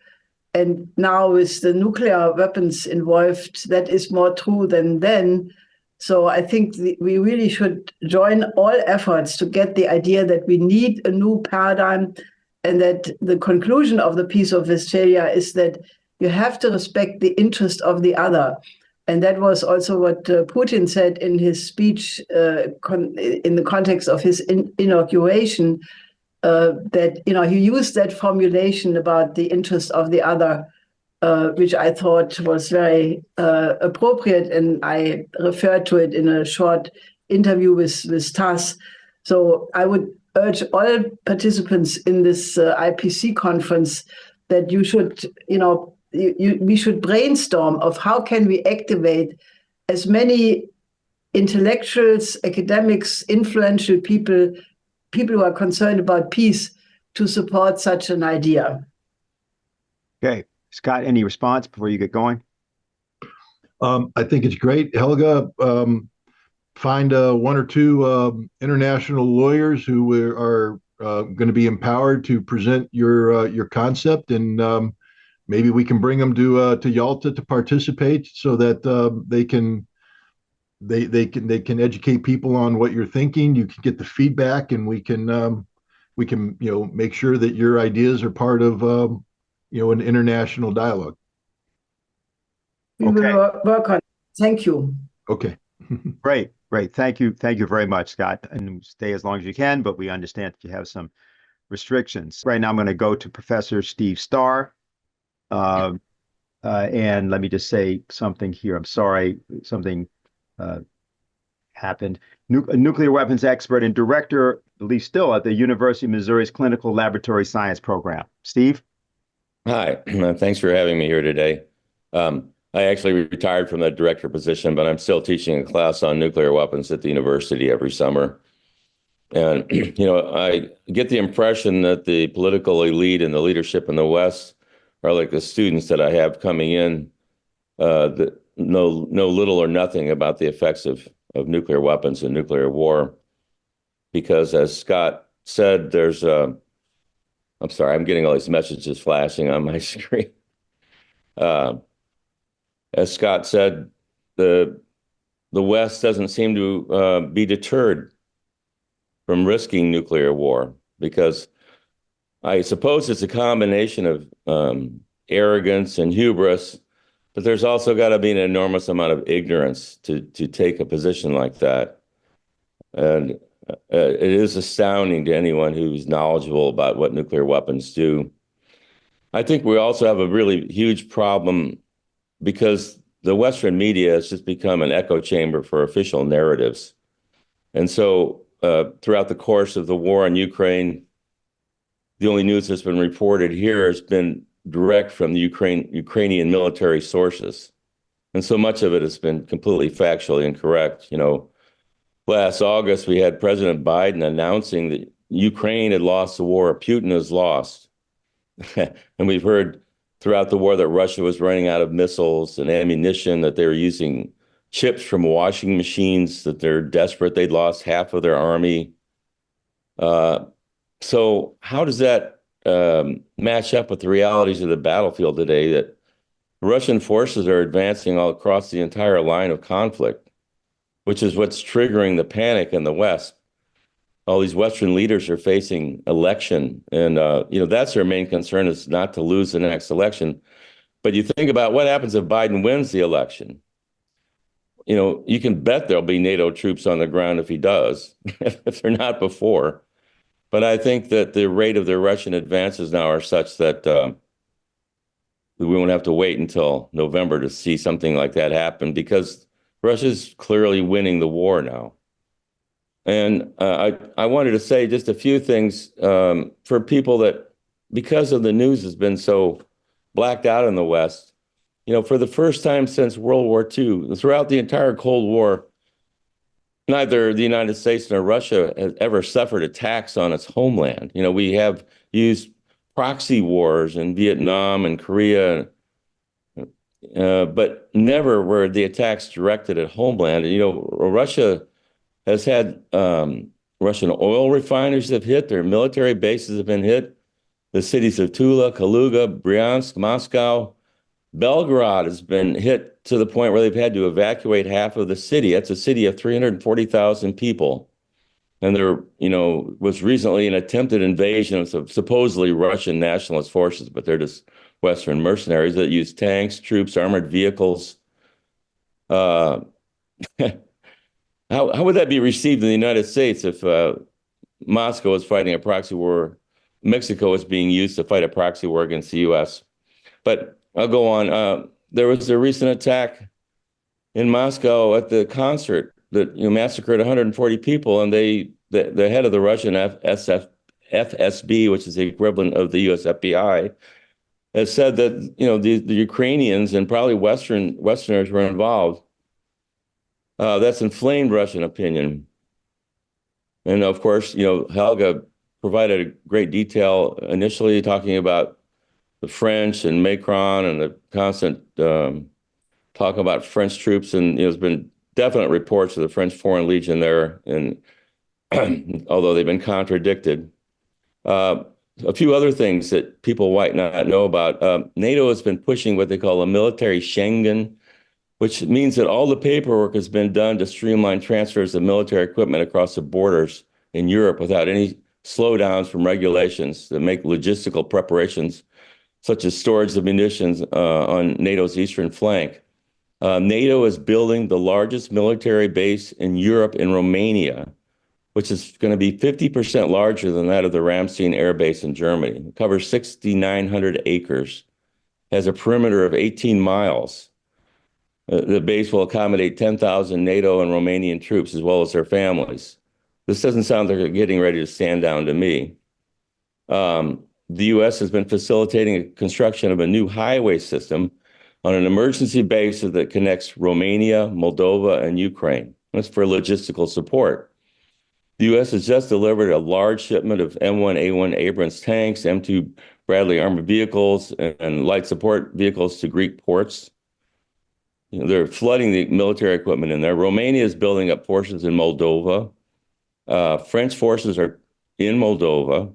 And now with the nuclear weapons involved, that is more true than then. So I think we really should join all efforts to get the idea that we need a new paradigm, and that the conclusion of the Peace of Westphalia is that you have to respect the interest of the other. And that was also what Putin said in his speech in the context of his inauguration, that he used that formulation about the interest of the other, which I thought was very appropriate, and I referred to it in a short interview with TASS. So I would urge all participants in this IPC conference that you should, we should brainstorm of how can we activate as many intellectuals, academics, influential people who are concerned about peace to support such an idea. Okay. Scott, any response before you get going? I think it's great. Helga, find one or two international lawyers who are going to be empowered to present your concept, and maybe we can bring them to Yalta to participate, so that they can educate people on what you're thinking. You can get the feedback, and we can make sure that your ideas are part of an international dialogue. We Okay. will work on it. Thank you. Okay. Great, great. Thank you very much, Scott. And stay as long as you can, but we understand that you have some restrictions. Right now, I'm going to go to Professor Steve Starr. And let me just say something here. I'm sorry, something happened. A nuclear weapons expert and director, at least still, at the University of Missouri's Clinical Laboratory Science Program. Steve? Hi, thanks for having me here today. I actually retired from the director position, but I'm still teaching a class on nuclear weapons at the university every summer. And, I get the impression that the political elite and the leadership in the West are like the students that I have coming in that know little or nothing about the effects of nuclear weapons and nuclear war. Because as Scott said, I'm sorry, I'm getting all these messages flashing on my screen. As Scott said, the West doesn't seem to be deterred from risking nuclear war, because I suppose it's a combination of arrogance and hubris, but there's also got to be an enormous amount of ignorance to take a position like that. And it is astounding to anyone who's knowledgeable about what nuclear weapons do. I think we also have a really huge problem because the Western media has just become an echo chamber for official narratives. And so throughout the course of the war in Ukraine, the only news that's been reported here has been direct from the Ukrainian military sources. And so much of it has been completely factually incorrect. Last August, we had President Biden announcing that Ukraine had lost the war, Putin has lost. And we've heard throughout the war that Russia was running out of missiles and ammunition, that they were using chips from washing machines, that they're desperate. They'd lost half of their army. So how does that match up with the realities of the battlefield today, that Russian forces are advancing all across the entire line of conflict, which is what's triggering the panic in the West? All these Western leaders are facing election, and that's their main concern, is not to lose the next election. But you think about what happens if Biden wins the election. You can bet there'll be NATO troops on the ground if he does, if they're not before. But I think that the rate of the Russian advances now are such that we won't have to wait until November to see something like that happen, because Russia's clearly winning the war now. And I wanted to say just a few things for people that, because of the news has been so blacked out in the West, for the first time since World War II, throughout the entire Cold War, neither the United States nor Russia has ever suffered attacks on its homeland. We have used proxy wars in Vietnam and Korea, but never were the attacks directed at homeland. Russia has had Russian oil refineries have hit, their military bases have been hit, the cities of Tula, Kaluga, Bryansk, Moscow. Belgorod has been hit to the point where they've had to evacuate half of the city. That's a city of 340,000 people. And there, was recently an attempted invasion of supposedly Russian nationalist forces, but they're just Western mercenaries that use tanks, troops, armored vehicles. How would that be received in the United States if Moscow is fighting a proxy war? Mexico is being used to fight a proxy war against the U.S. But I'll go on. There was a recent attack in Moscow at the concert that massacred 140 people, and the head of the Russian FSB, which is the equivalent of the U.S. FBI, has said that the Ukrainians and probably Westerners were involved. That's inflamed Russian opinion. And of course, Helga provided a great detail initially talking about the French and Macron and the constant talk about French troops. And there's been definite reports of the French Foreign Legion there, and although they've been contradicted. A few other things that people might not know about. NATO has been pushing what they call a military Schengen, which means that all the paperwork has been done to streamline transfers of military equipment across the borders in Europe without any slowdowns from regulations that make logistical preparations, such as storage of munitions on NATO's eastern flank. NATO is building the largest military base in Europe in Romania, which is going to be 50% larger than that of the Ramstein Air Base in Germany. It covers 6,900 acres, has a perimeter of 18 miles. The base will accommodate 10,000 NATO and Romanian troops as well as their families. This doesn't sound like they're getting ready to stand down to me. The U.S. has been facilitating a construction of a new highway system on an emergency base that connects Romania, Moldova, and Ukraine. That's for logistical support. The U.S. has just delivered a large shipment of M1A1 Abrams tanks, M2 Bradley armored vehicles, and light support vehicles to Greek ports. They're flooding the military equipment in there. Romania is building up portions in Moldova. French forces are in Moldova.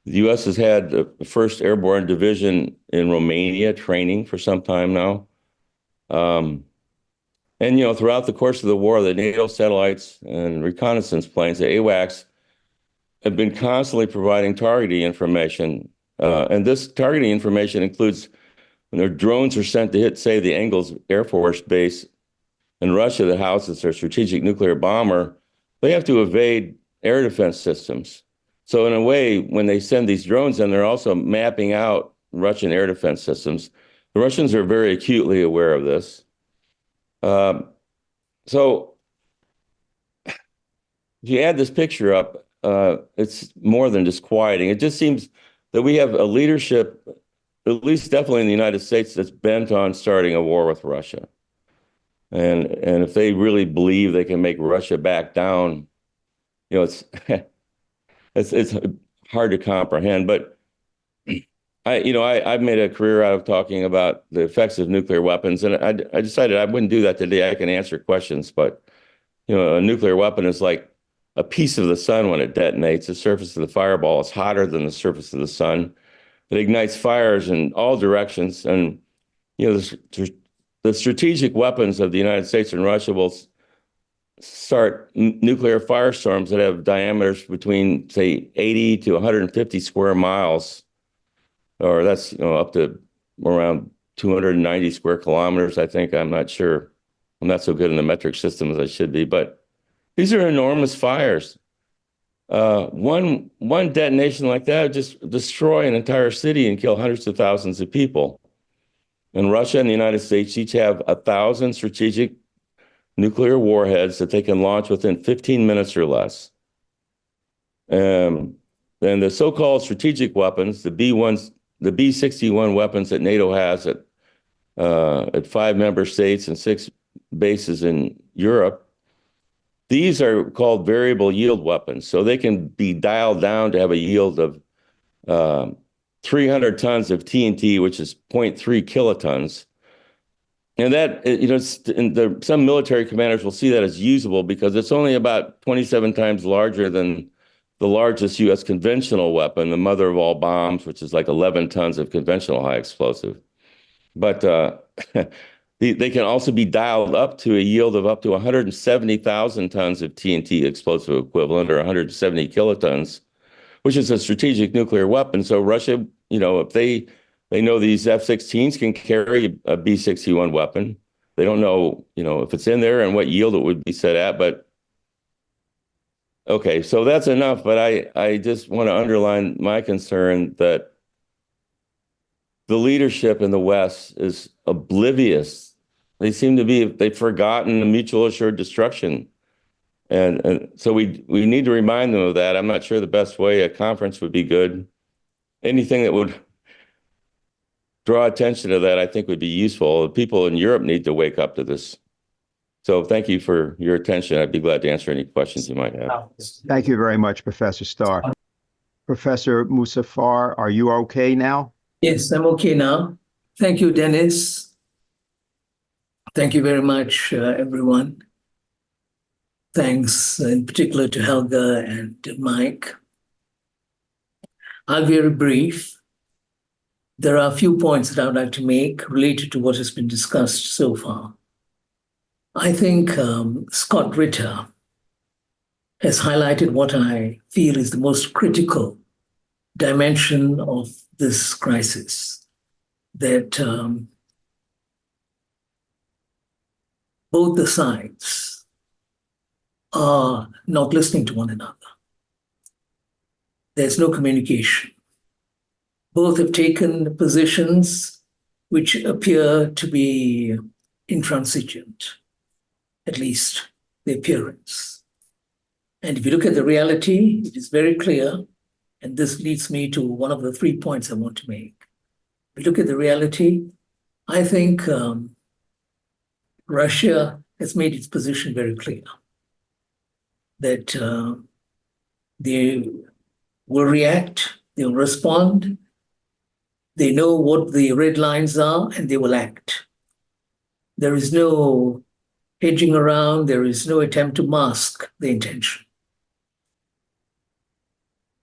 The U.S. has had the first airborne division in Romania training for some time now. And, throughout the course of the war, the NATO satellites and reconnaissance planes, the AWACS, have been constantly providing targeting information. And this targeting information includes when their drones are sent to hit, say, the Engels Air Force Base in Russia that houses their strategic nuclear bomber, they have to evade air defense systems. So in a way, when they send these drones in, they're also mapping out Russian air defense systems. The Russians are very acutely aware of this. So if you add this picture up, it's more than disquieting. It just seems that we have a leadership, at least definitely in the United States, that's bent on starting a war with Russia. And if they really believe they can make Russia back down, it's it's hard to comprehend. But I've made a career out of talking about the effects of nuclear weapons, and I decided I wouldn't do that today. I can answer questions, but a nuclear weapon is like a piece of the sun when it detonates. The surface of the fireball is hotter than the surface of the sun. It ignites fires in all directions, and the strategic weapons of the United States and Russia will start nuclear firestorms that have diameters between, say, 80 to 150 square miles, or that's up to around 290 square kilometers, I think. I'm not sure. I'm not so good in the metric system as I should be, but these are enormous fires. One detonation like that would just destroy an entire city and kill hundreds of thousands of people. And Russia and the United States each have 1,000 strategic nuclear warheads that they can launch within 15 minutes or less. And the so-called strategic weapons, the B-61 weapons that NATO has at 5 member states and 6 bases in Europe, these are called variable yield weapons. So they can be dialed down to have a yield of 300 tons of TNT, which is 0.3 kilotons. And that, some military commanders will see that as usable because it's only about 27 times larger than the largest U.S. conventional weapon, the mother of all bombs, which is like 11 tons of conventional high explosive. But they can also be dialed up to a yield of up to 170,000 tons of TNT explosive equivalent, or 170 kilotons, which is a strategic nuclear weapon. So Russia, if they know these F-16s can carry a B-61 weapon, they don't know, if it's in there and what yield it would be set at. But okay, so that's enough. But I just want to underline my concern that the leadership in the West is oblivious. They've forgotten the mutual assured destruction. And so we need to remind them of that. I'm not sure the best way. A conference would be good. Anything that would draw attention to that, I think, would be useful. People in Europe need to wake up to this. So thank you for your attention. I'd be glad to answer any questions you might have. Thank you very much, Professor Starr. Professor Muzzaffar, are you okay now? Yes, I'm okay now. Thank you, Dennis. Thank you very much, everyone. Thanks in particular to Helga and to Mike. I'll be very brief. There are a few points that I would like to make related to what has been discussed so far. I think Scott Ritter has highlighted what I feel is the most critical dimension of this crisis, that both the sides are not listening to one another. There's no communication. Both have taken positions which appear to be intransigent, at least the appearance. And if you look at the reality, it is very clear, and this leads me to one of the 3 points I want to make. If you look at the reality, I think Russia has made its position very clear that they will react, they will respond, they know what the red lines are, and they will act. There is no hedging around, there is no attempt to mask the intention.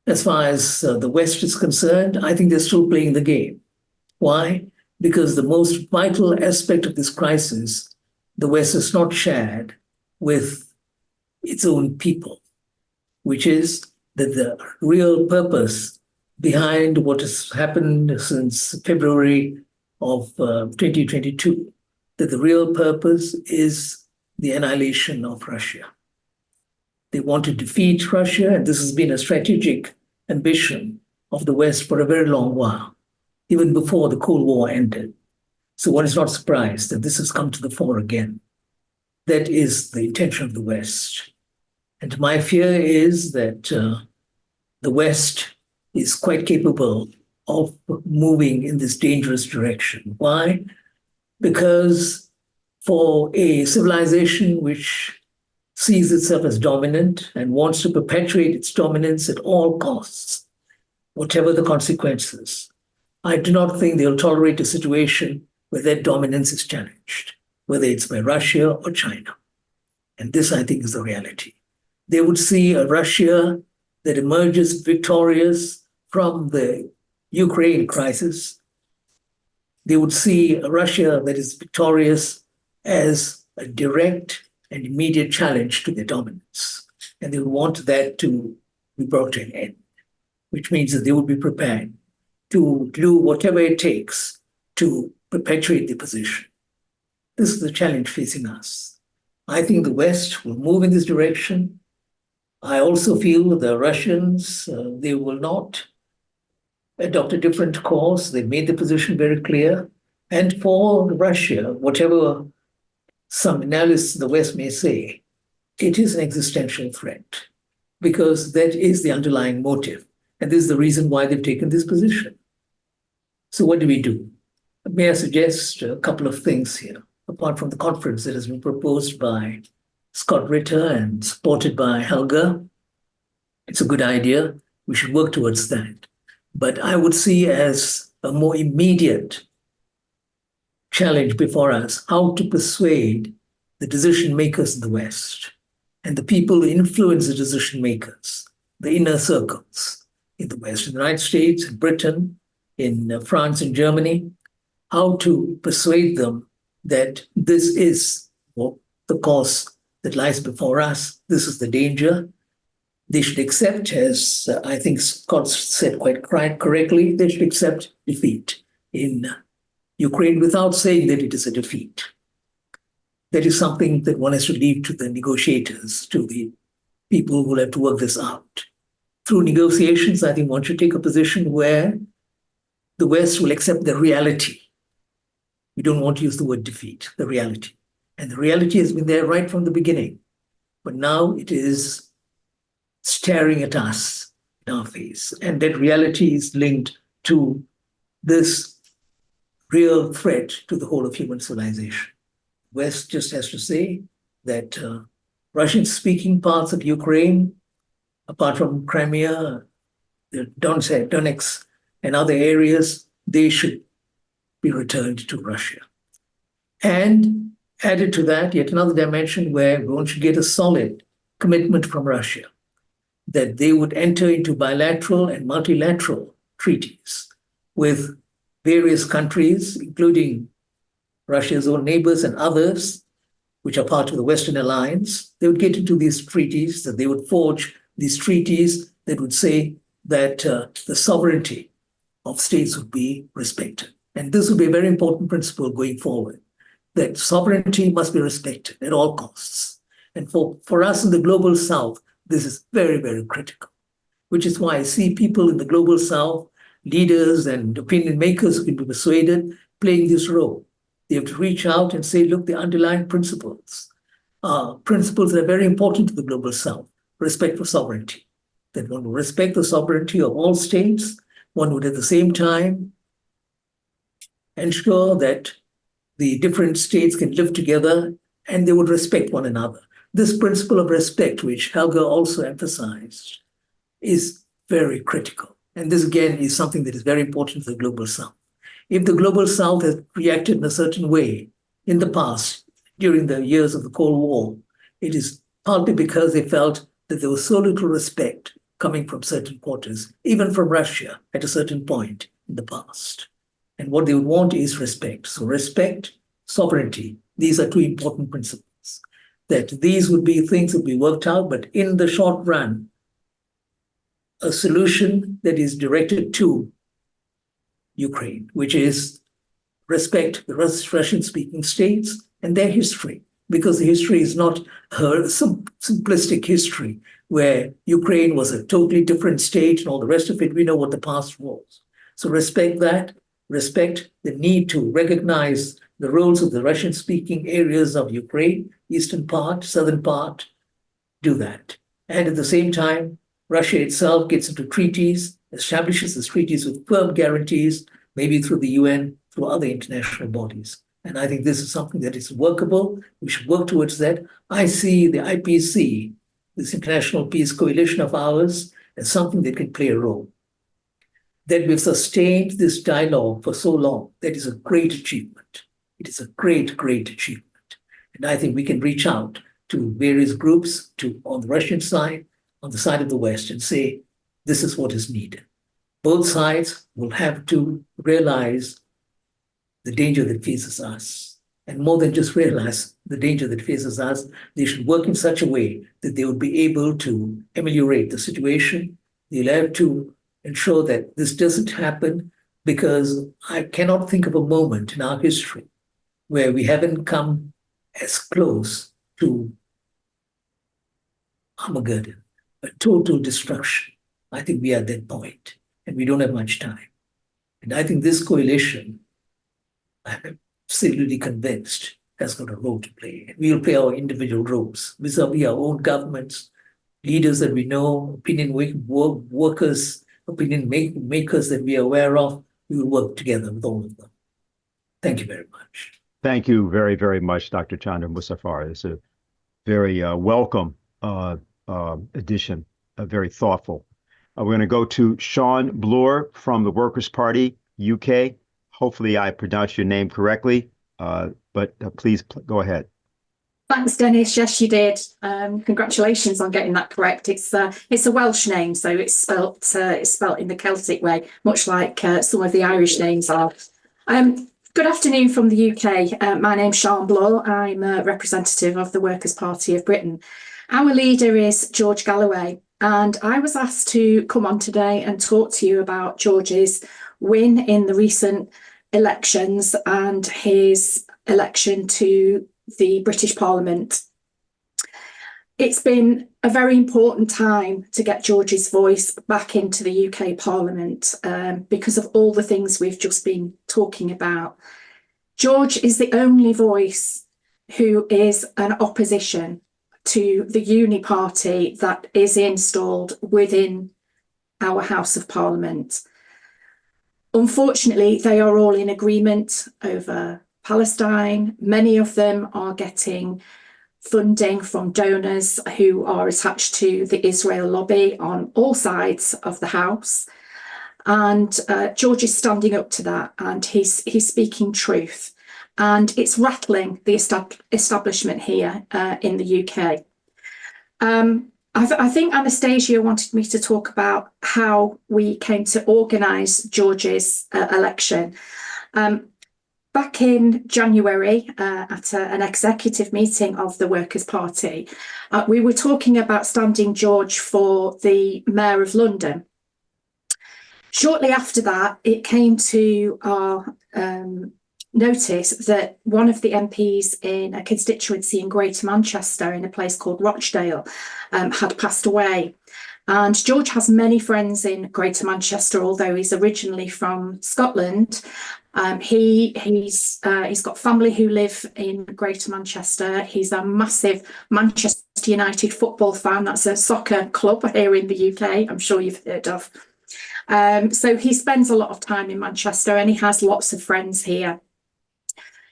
As far as the West is concerned, I think they're still playing the game. Why? Because the most vital aspect of this crisis, the West has not shared with its own people, which is that the real purpose behind what has happened since February of 2022, that the real purpose is the annihilation of Russia. They want to defeat Russia, and this has been a strategic ambition of the West for a very long while, even before the Cold War ended. So one is not surprised that this has come to the fore again. That is the intention of the West. And my fear is that the West is quite capable of moving in this dangerous direction. Why? Because for a civilization which sees itself as dominant and wants to perpetuate its dominance at all costs, whatever the consequences, I do not think they'll tolerate a situation where that dominance is challenged, whether it's by Russia or China. And this, I think, is the reality. They would see a Russia that emerges victorious from the Ukraine crisis. They would see a Russia that is victorious as a direct and immediate challenge to their dominance. And they would want that to be brought to an end, which means that they would be prepared to do whatever it takes to perpetuate their position. This is the challenge facing us. I think the West will move in this direction. I also feel the Russians, they will not adopt a different course. They made the position very clear. And for Russia, whatever some analysts in the West may say, it is an existential threat because that is the underlying motive. And this is the reason why they've taken this position. So what do we do? May I suggest a couple of things here, apart from the conference that has been proposed by Scott Ritter and supported by Helga. It's a good idea. We should work towards that. But I would see as a more immediate challenge before us how to persuade the decision makers in the West and the people who influence the decision makers, the inner circles in the West, in the United States, in Britain, in France and Germany, how to persuade them that this is the course that lies before us. This is the danger. They should accept, as I think Scott said quite correctly, they should accept defeat in Ukraine without saying that it is a defeat. That is something that one has to leave to the negotiators, to the people who will have to work this out. Through negotiations, I think one should take a position where the West will accept the reality. We don't want to use the word defeat, the reality. And the reality has been there right from the beginning. But now it is staring at us in our face. And that reality is linked to this real threat to the whole of human civilization. West just has to say that Russian-speaking parts of Ukraine, apart from Crimea, the Donetsk, and other areas, they should be returned to Russia. And added to that, yet another dimension where one should get a solid commitment from Russia that they would enter into bilateral and multilateral treaties with various countries, including Russia's own neighbors and others, which are part of the Western alliance. They would get into these treaties, that they would forge these treaties that would say that the sovereignty of states would be respected. And this would be a very important principle going forward, that sovereignty must be respected at all costs. And for us in the global south, this is very, very critical, which is why I see people in the global south, leaders and opinion makers who can be persuaded, playing this role. They have to reach out and say, look, the underlying principles that are very important to the global south, respect for sovereignty, that one will respect the sovereignty of all states, one would at the same time ensure that the different states can live together and they would respect one another. This principle of respect, which Helga also emphasized, is very critical. And this, again, is something that is very important to the global south. If the global south has reacted in a certain way in the past, during the years of the Cold War, it is partly because they felt that there was so little respect coming from certain quarters, even from Russia at a certain point in the past. And what they would want is respect. So respect, sovereignty, these are two important principles. That these would be things that would be worked out, but in the short run, a solution that is directed to Ukraine, which is respect the Russian-speaking states and their history, because the history is not a simplistic history where Ukraine was a totally different state and all the rest of it. We know what the past was. So respect that, respect the need to recognize the roles of the Russian-speaking areas of Ukraine, eastern part, southern part, do that. And at the same time, Russia itself gets into treaties, establishes these treaties with firm guarantees, maybe through the UN, through other international bodies. And I think this is something that is workable. We should work towards that. I see the IPC, this International Peace Coalition of ours, as something that can play a role. That we've sustained this dialogue for so long, that is a great achievement. It is a great, great achievement. And I think we can reach out to various groups on the Russian side, on the side of the West, and say, this is what is needed. Both sides will have to realize the danger that faces us. And more than just realize the danger that faces us, they should work in such a way that they would be able to ameliorate the situation. They'll have to ensure that this doesn't happen, because I cannot think of a moment in our history where we haven't come as close to Armageddon, a total destruction. I think we are at that point, and we don't have much time. And I think this coalition, I'm absolutely convinced, has got a role to play. And we will play our individual roles vis-a-vis our own governments, leaders that we know, opinion workers, opinion makers that we are aware of. We will work together with all of them. Thank you very much. Thank you very, very much, Dr. Chandra Muzzaffar. It's a very welcome addition, very thoughtful. We're going to go to Sean Bloor from the Workers' Party, UK. Hopefully I pronounced your name correctly, but please go ahead. Thanks, Dennis. Yes, you did. Congratulations on getting that correct. It's a Welsh name, so it's spelt in the Celtic way, much like some of the Irish names are. Good afternoon from the UK. My name's Sean Bloor. I'm a representative of the Workers' Party of Britain. Our leader is George Galloway, and I was asked to come on today and talk to you about George's win in the recent elections and his election to the British Parliament. It's been a very important time to get George's voice back into the UK Parliament because of all the things we've just been talking about. George is the only voice who is an opposition to the Uni Party that is installed within our House of Parliament. Unfortunately, they are all in agreement over Palestine. Many of them are getting funding from donors who are attached to the Israel lobby on all sides of the House. And George is standing up to that, and he's speaking truth. And it's rattling the establishment here in the UK. I think Anastasia wanted me to talk about how we came to organise George's election. Back in January, at an executive meeting of the Workers' Party, we were talking about standing George for the Mayor of London. Shortly after that, it came to our notice that one of the MPs in a constituency in Greater Manchester, in a place called Rochdale, had passed away. And George has many friends in Greater Manchester, although he's originally from Scotland. He's got family who live in Greater Manchester. He's a massive Manchester United football fan. That's a soccer club here in the UK, I'm sure you've heard of. So he spends a lot of time in Manchester and he has lots of friends here.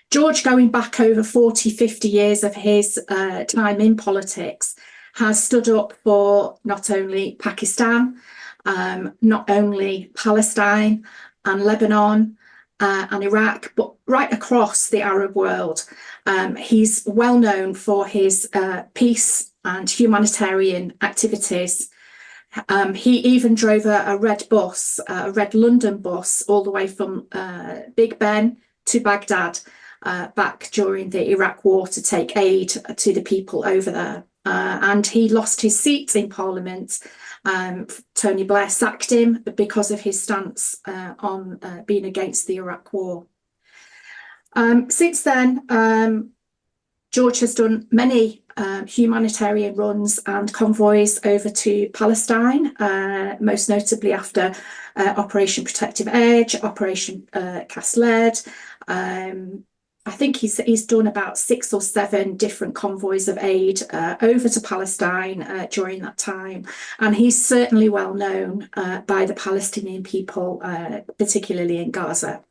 George, going back over 40, 50 years of his time in politics, has stood up for not only Pakistan, not only Palestine and Lebanon and Iraq, but right across the Arab world. He's well known for his peace and humanitarian activities. He even drove a red bus, a red London bus, all the way from Big Ben to Baghdad back during the Iraq War to take aid to the people over there. And he lost his seat in Parliament. Tony Blair sacked him because of his stance on being against the Iraq War. Since then, George has done many humanitarian runs and convoys over to Palestine, most notably after Operation Protective Edge, Operation Cast Lead. I think he's done about 6 or 7 different convoys of aid over to Palestine during that time. And he's certainly well known by the Palestinian people, particularly in Gaza.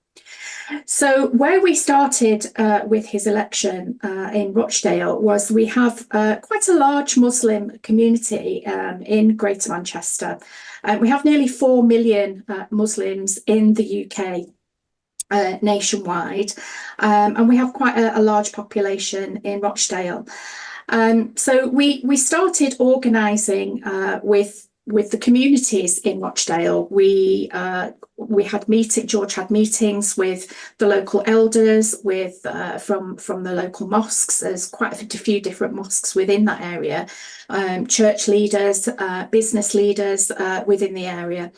So where we started with his election in Rochdale was we have quite a large Muslim community in Greater Manchester. We have nearly 4 million Muslims in the UK. Nationwide, and we have quite a large population in Rochdale. So we started organising with the communities in Rochdale. We had George had meetings with the local elders, with from the local mosques. There's quite a few different mosques within that area, church leaders, business leaders within the area,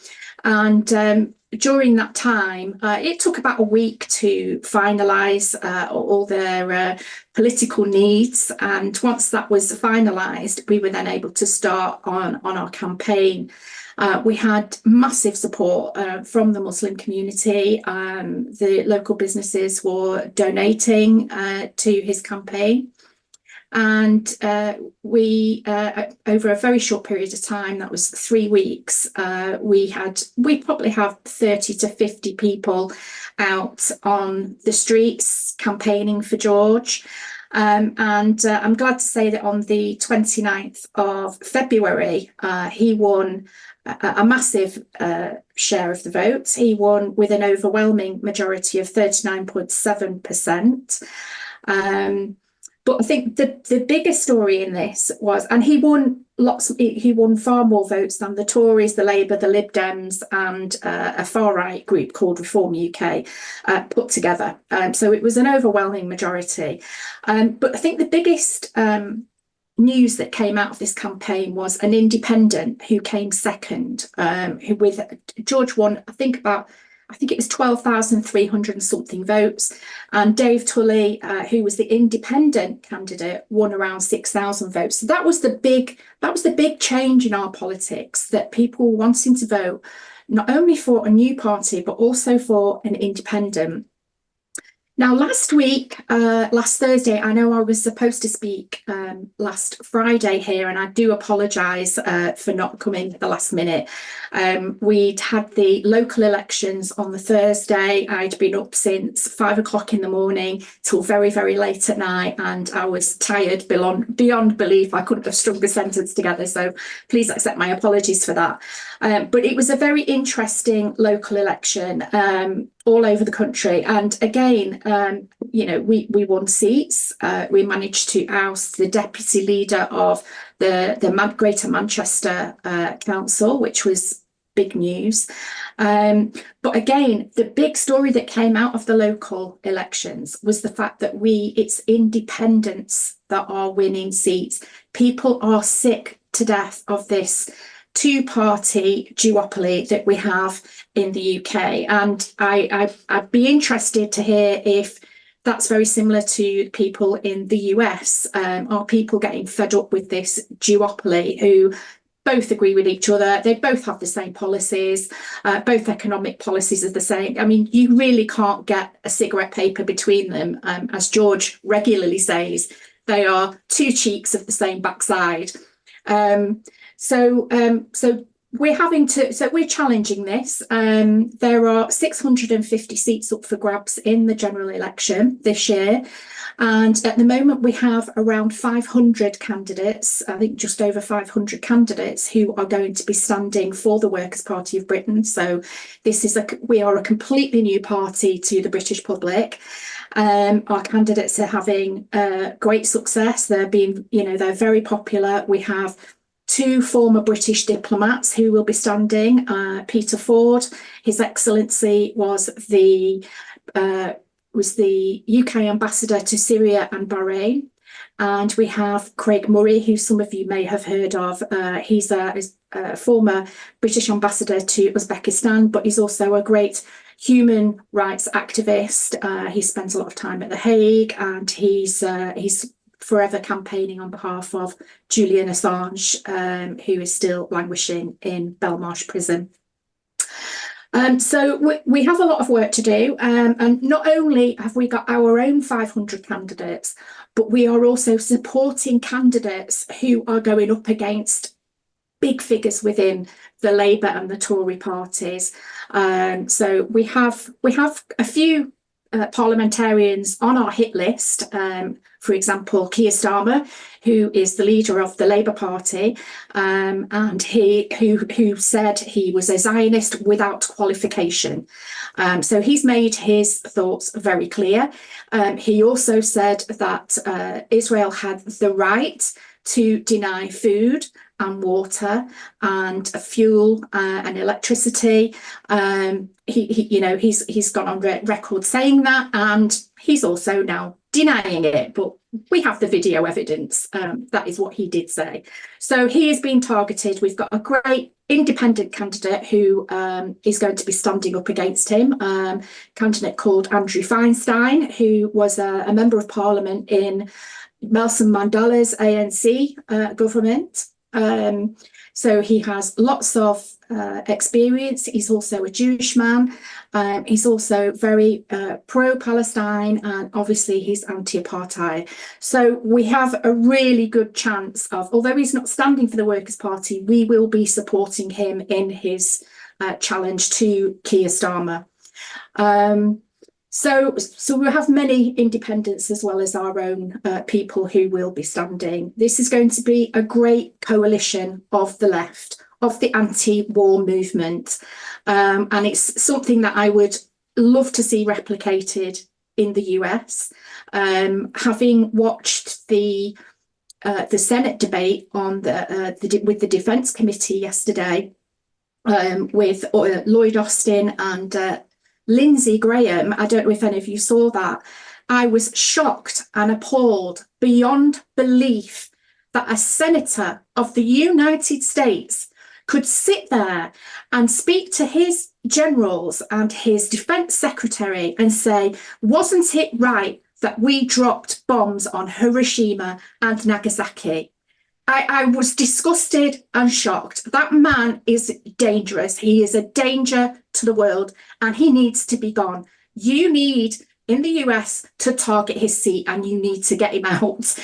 and during that time, it took about a week to finalise all their political needs. And once that was finalised, we were then able to start on our campaign. We had massive support from the Muslim community. The local businesses were donating to his campaign. And we over a very short period of time, that was 3 weeks, we probably have 30 to 50 people out on the streets campaigning for George. And I'm glad to say that on the 29th of February, he won a massive share of the vote. He won with an overwhelming majority of 39.7%. But I think the biggest story in this was, and he won far more votes than the Tories, the Labour, the Lib Dems, and a far-right group called Reform UK put together. So it was an overwhelming majority. But I think the biggest news that came out of this campaign was an independent who came second, who with George won, I think it was 12,300 and something votes, and Dave Tully, who was the independent candidate, won around 6,000 votes. So that was the big change in our politics, that people were wanting to vote not only for a new party but also for an independent. Now, last Thursday, I know I was supposed to speak last Friday here, and I do apologise for not coming at the last minute. We'd had the local elections on the Thursday. I'd been up since 5 o'clock in the morning till very, very late at night, and I was tired beyond belief. I couldn't have strung a sentence together, so please accept my apologies for that. But it was a very interesting local election all over the country. And again, we won seats. We managed to oust the deputy leader of the Greater Manchester Council, which was big news. But again, the big story that came out of the local elections was the fact that it's independents that are winning seats. People are sick to death of this two-party duopoly that we have in the UK. And I'd be interested to hear if that's very similar to people in the US. Are people getting fed up with this duopoly who both agree with each other? They both have the same policies. Both economic policies are the same. I mean, you really can't get a cigarette paper between them. As George regularly says, they are two cheeks of the same backside. So we're challenging this. There are 650 seats up for grabs in the general election this year. And at the moment, we have around 500 candidates, I think just over 500 candidates who are going to be standing for the Workers' Party of Britain. So we are a completely new party to the British public. Our candidates are having great success. They're very popular. We have two former British diplomats who will be standing. Peter Ford, His Excellency, was the UK ambassador to Syria and Bahrain. And we have Craig Murray, who some of you may have heard of. He's a former British ambassador to Uzbekistan, but he's also a great human rights activist. He spends a lot of time at The Hague, and he's forever campaigning on behalf of Julian Assange, who is still languishing in Belmarsh prison. So we have a lot of work to do, and not only have we got our own 500 candidates, but we are also supporting candidates who are going up against big figures within the Labour and the Tory parties. So we have a few parliamentarians on our hit list. For example, Keir Starmer, who is the leader of the Labour Party, and who said he was a Zionist without qualification. So he's made his thoughts very clear. He also said that Israel had the right to deny food and water and fuel and electricity. He's gone on record saying that, and he's also now denying it, but we have the video evidence. That is what he did say. So he is being targeted. We've got a great independent candidate who is going to be standing up against him, a candidate called Andrew Feinstein, who was a member of parliament in Nelson Mandela's ANC government. So he has lots of experience. He's also a Jewish man. He's also very pro-Palestine, and obviously he's anti-apartheid. So we have a really good chance of, although he's not standing for the Workers' Party, we will be supporting him in his challenge to Keir Starmer. So we'll have many independents as well as our own people who will be standing. This is going to be a great coalition of the left, of the anti-war movement. And it's something that I would love to see replicated in the US. Having watched the Senate debate on with the Defence Committee yesterday with Lloyd Austin and Lindsey Graham, I don't know if any of you saw that. I was shocked and appalled beyond belief that a senator of the United States could sit there and speak to his generals and his defense secretary and say, wasn't it right that we dropped bombs on Hiroshima and Nagasaki? I was disgusted and shocked. That man is dangerous. He is a danger to the world, and he needs to be gone. You need, in the US, to target his seat, and you need to get him out.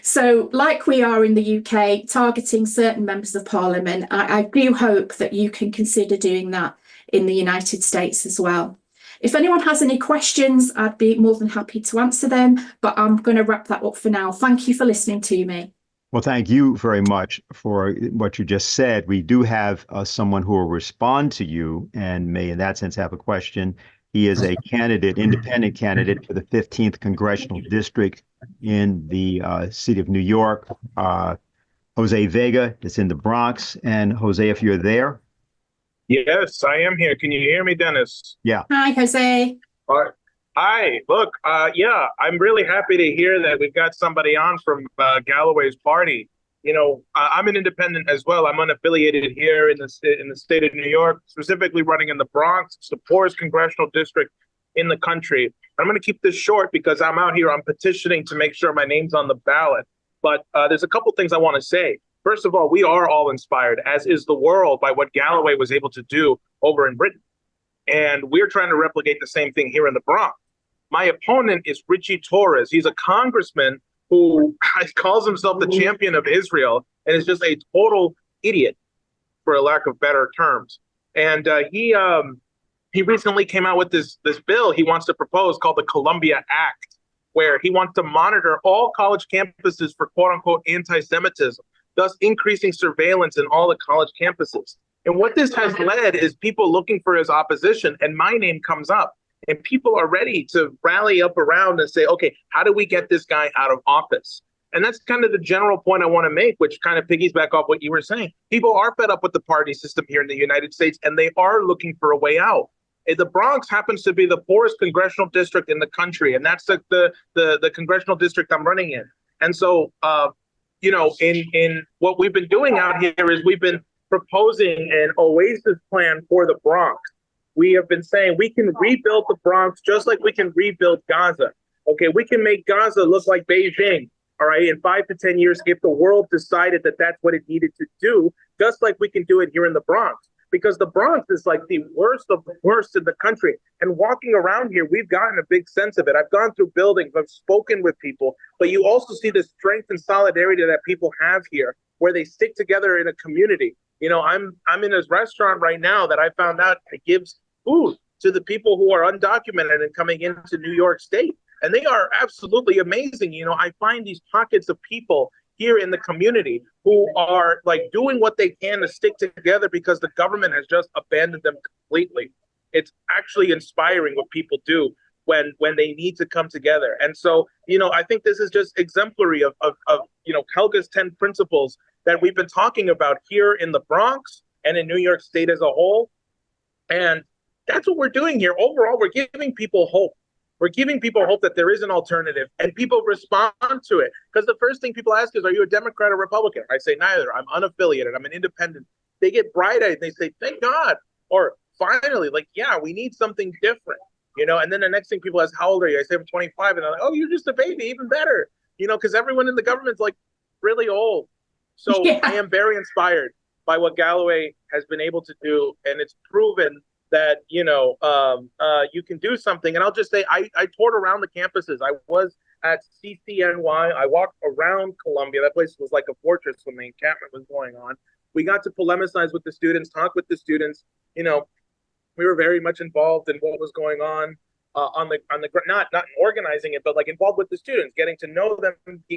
So like we are in the UK, targeting certain members of parliament, I do hope that you can consider doing that in the United States as well. If anyone has any questions, I'd be more than happy to answer them, but I'm going to wrap that up for now. Thank you for listening to me. Well, thank you very much for what you just said. We do have someone who will respond to you and may, in that sense, have a question. He is a candidate, independent candidate for the 15th Congressional District in the city of New York. Jose Vega is in the Bronx. And Jose, if you're there. Yes, I am here. Can you hear me, Dennis? Yeah. Hi, Jose. Hi, look, yeah, I'm really happy to hear that we've got somebody on from Galloway's party. I'm an independent as well. I'm unaffiliated here in the state of New York, specifically running in the Bronx. It's the poorest congressional district in the country. I'm going to keep this short because I'm out here. I'm petitioning to make sure my name's on the ballot. But there's a couple things I want to say. First of all, we are all inspired, as is the world, by what Galloway was able to do over in Britain. And we're trying to replicate the same thing here in the Bronx. My opponent is Richie Torres. He's a congressman who calls himself the champion of Israel and is just a total idiot, for a lack of better terms. And he recently came out with this bill he wants to propose called the Columbia Act, where he wants to monitor all college campuses for quote-unquote anti-Semitism, thus increasing surveillance in all the college campuses. And what this has led is people looking for his opposition, and my name comes up. And people are ready to rally up around and say, okay, how do we get this guy out of office? And that's kind of the general point I want to make, which kind of piggybacks off what you were saying. People are fed up with the party system here in the United States, and they are looking for a way out. The Bronx happens to be the poorest congressional district in the country, and that's the congressional district I'm running in. And so, in what we've been doing out here is we've been proposing an oasis plan for the Bronx. We have been saying we can rebuild the Bronx just like we can rebuild Gaza. Okay, we can make Gaza look like Beijing, all right, in 5 to 10 years if the world decided that that's what it needed to do, just like we can do it here in the Bronx. Because the Bronx is like the worst of the worst in the country. And walking around here, we've gotten a big sense of it. I've gone through buildings, I've spoken with people, but you also see the strength and solidarity that people have here, where they stick together in a community. I'm in a restaurant right now that I found out gives food to the people who are undocumented and coming into New York State. And they are absolutely amazing. I find these pockets of people here in the community who are like doing what they can to stick together because the government has just abandoned them completely. It's actually inspiring what people do when they need to come together. And so, I think this is just exemplary of Helga's 10 principles that we've been talking about here in the Bronx and in New York State as a whole. And that's what we're doing here. Overall, we're giving people hope. We're giving people hope that there is an alternative, and people respond to it. Because the first thing people ask is, are you a Democrat or Republican? I say neither. I'm unaffiliated. I'm an independent. They get bright-eyed. They say, thank God. Or finally, yeah, we need something different. And then the next thing people ask, how old are you? I say I'm 25. And they're like, oh, you're just a baby, even better. Because everyone in the government's like really old. So yeah. I am very inspired by what Galloway has been able to do. And it's proven that, you can do something. And I'll just say, I toured around the campuses. I was at CCNY. I walked around Columbia. That place was like a fortress when the encampment was going on. We got to polemicize with the students, talk with the students. We were very much involved in what was going on not organizing it, but like involved with the students, getting to know them,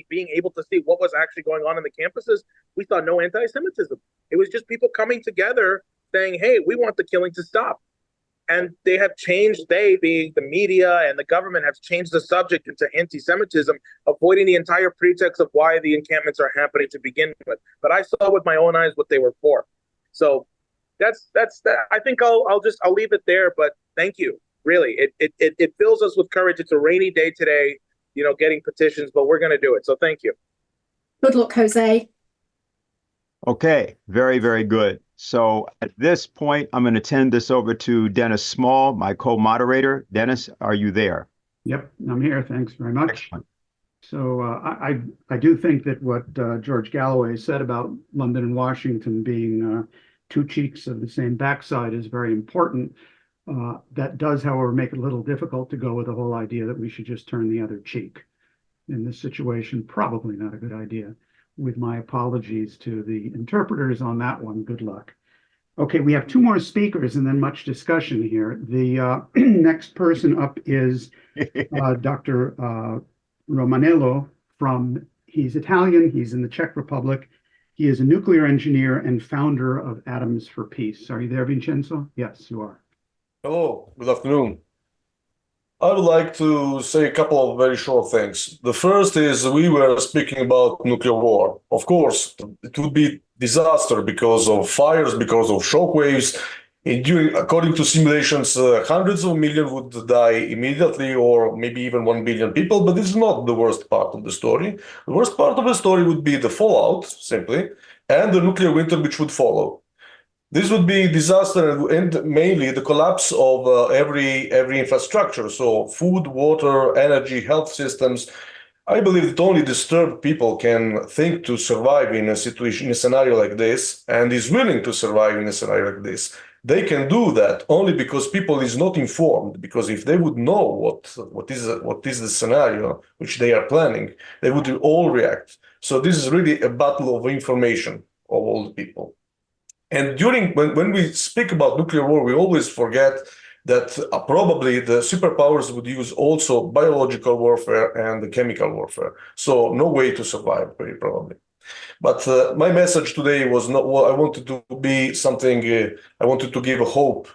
being able to see what was actually going on in the campuses. We saw no anti-Semitism. It was just people coming together saying, hey, we want the killing to stop. And they have changed, they being the media and the government, have changed the subject into anti-Semitism, avoiding the entire pretext of why the encampments are happening to begin with. But I saw with my own eyes what they were for. So that's that. I think I'll leave it there. But thank you. Really, it fills us with courage. It's a rainy day today, getting petitions, but we're going to do it. So thank you. Good luck, Jose. Okay, very, very good. So at this point, I'm going to turn this over to Dennis Small, my co-moderator. Dennis, are you there? Yep, I'm here. Thanks very much. Excellent. So I do think that what George Galloway said about London and Washington being two cheeks of the same backside is very important. That does, however, make it a little difficult to go with the whole idea that we should just turn the other cheek. In this situation, probably not a good idea. With my apologies to the interpreters on that one, good luck. Okay, we have two more speakers and then much discussion here. The next person up is Dr. Romanello he's Italian, he's in the Czech Republic. He is a nuclear engineer and founder of Atoms for Peace. Are you there, Vincenzo? Yes, you are. Hello, good afternoon. I would like to say a couple of very short things. The first is we were speaking about nuclear war. Of course, it would be disaster because of fires, because of shock waves. According to simulations, hundreds of millions would die immediately, or maybe even 1 billion people, but this is not the worst part of the story. The worst part of the story would be the fallout, simply, and the nuclear winter which would follow. This would be disaster and mainly the collapse of every infrastructure. So food, water, energy, health systems. I believe that only disturbed people can think to survive in a situation, in a scenario like this, and is willing to survive in a scenario like this. They can do that only because people is not informed. Because if they would know what is the scenario which they are planning, they would all react. So this is really a battle of information of all the people. And when we speak about nuclear war, we always forget that probably the superpowers would use also biological warfare and chemical warfare. So no way to survive, very probably. But my message today was not what I wanted to be something, I wanted to give a hope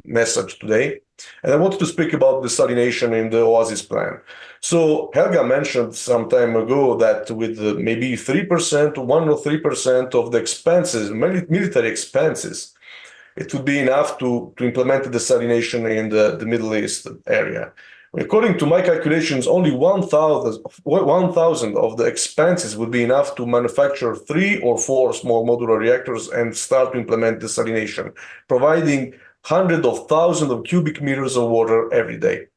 message today. And I wanted to speak about desalination in the Oasis plan. So Helga mentioned some time ago that with maybe 3%, 1 or 3% of the expenses, military expenses, it would be enough to implement the desalination in the Middle East area. According to my calculations, only 1,000 of the expenses would be enough to manufacture 3 or 4 small modular reactors and start to implement desalination, providing hundreds of thousands of cubic meters of water every day,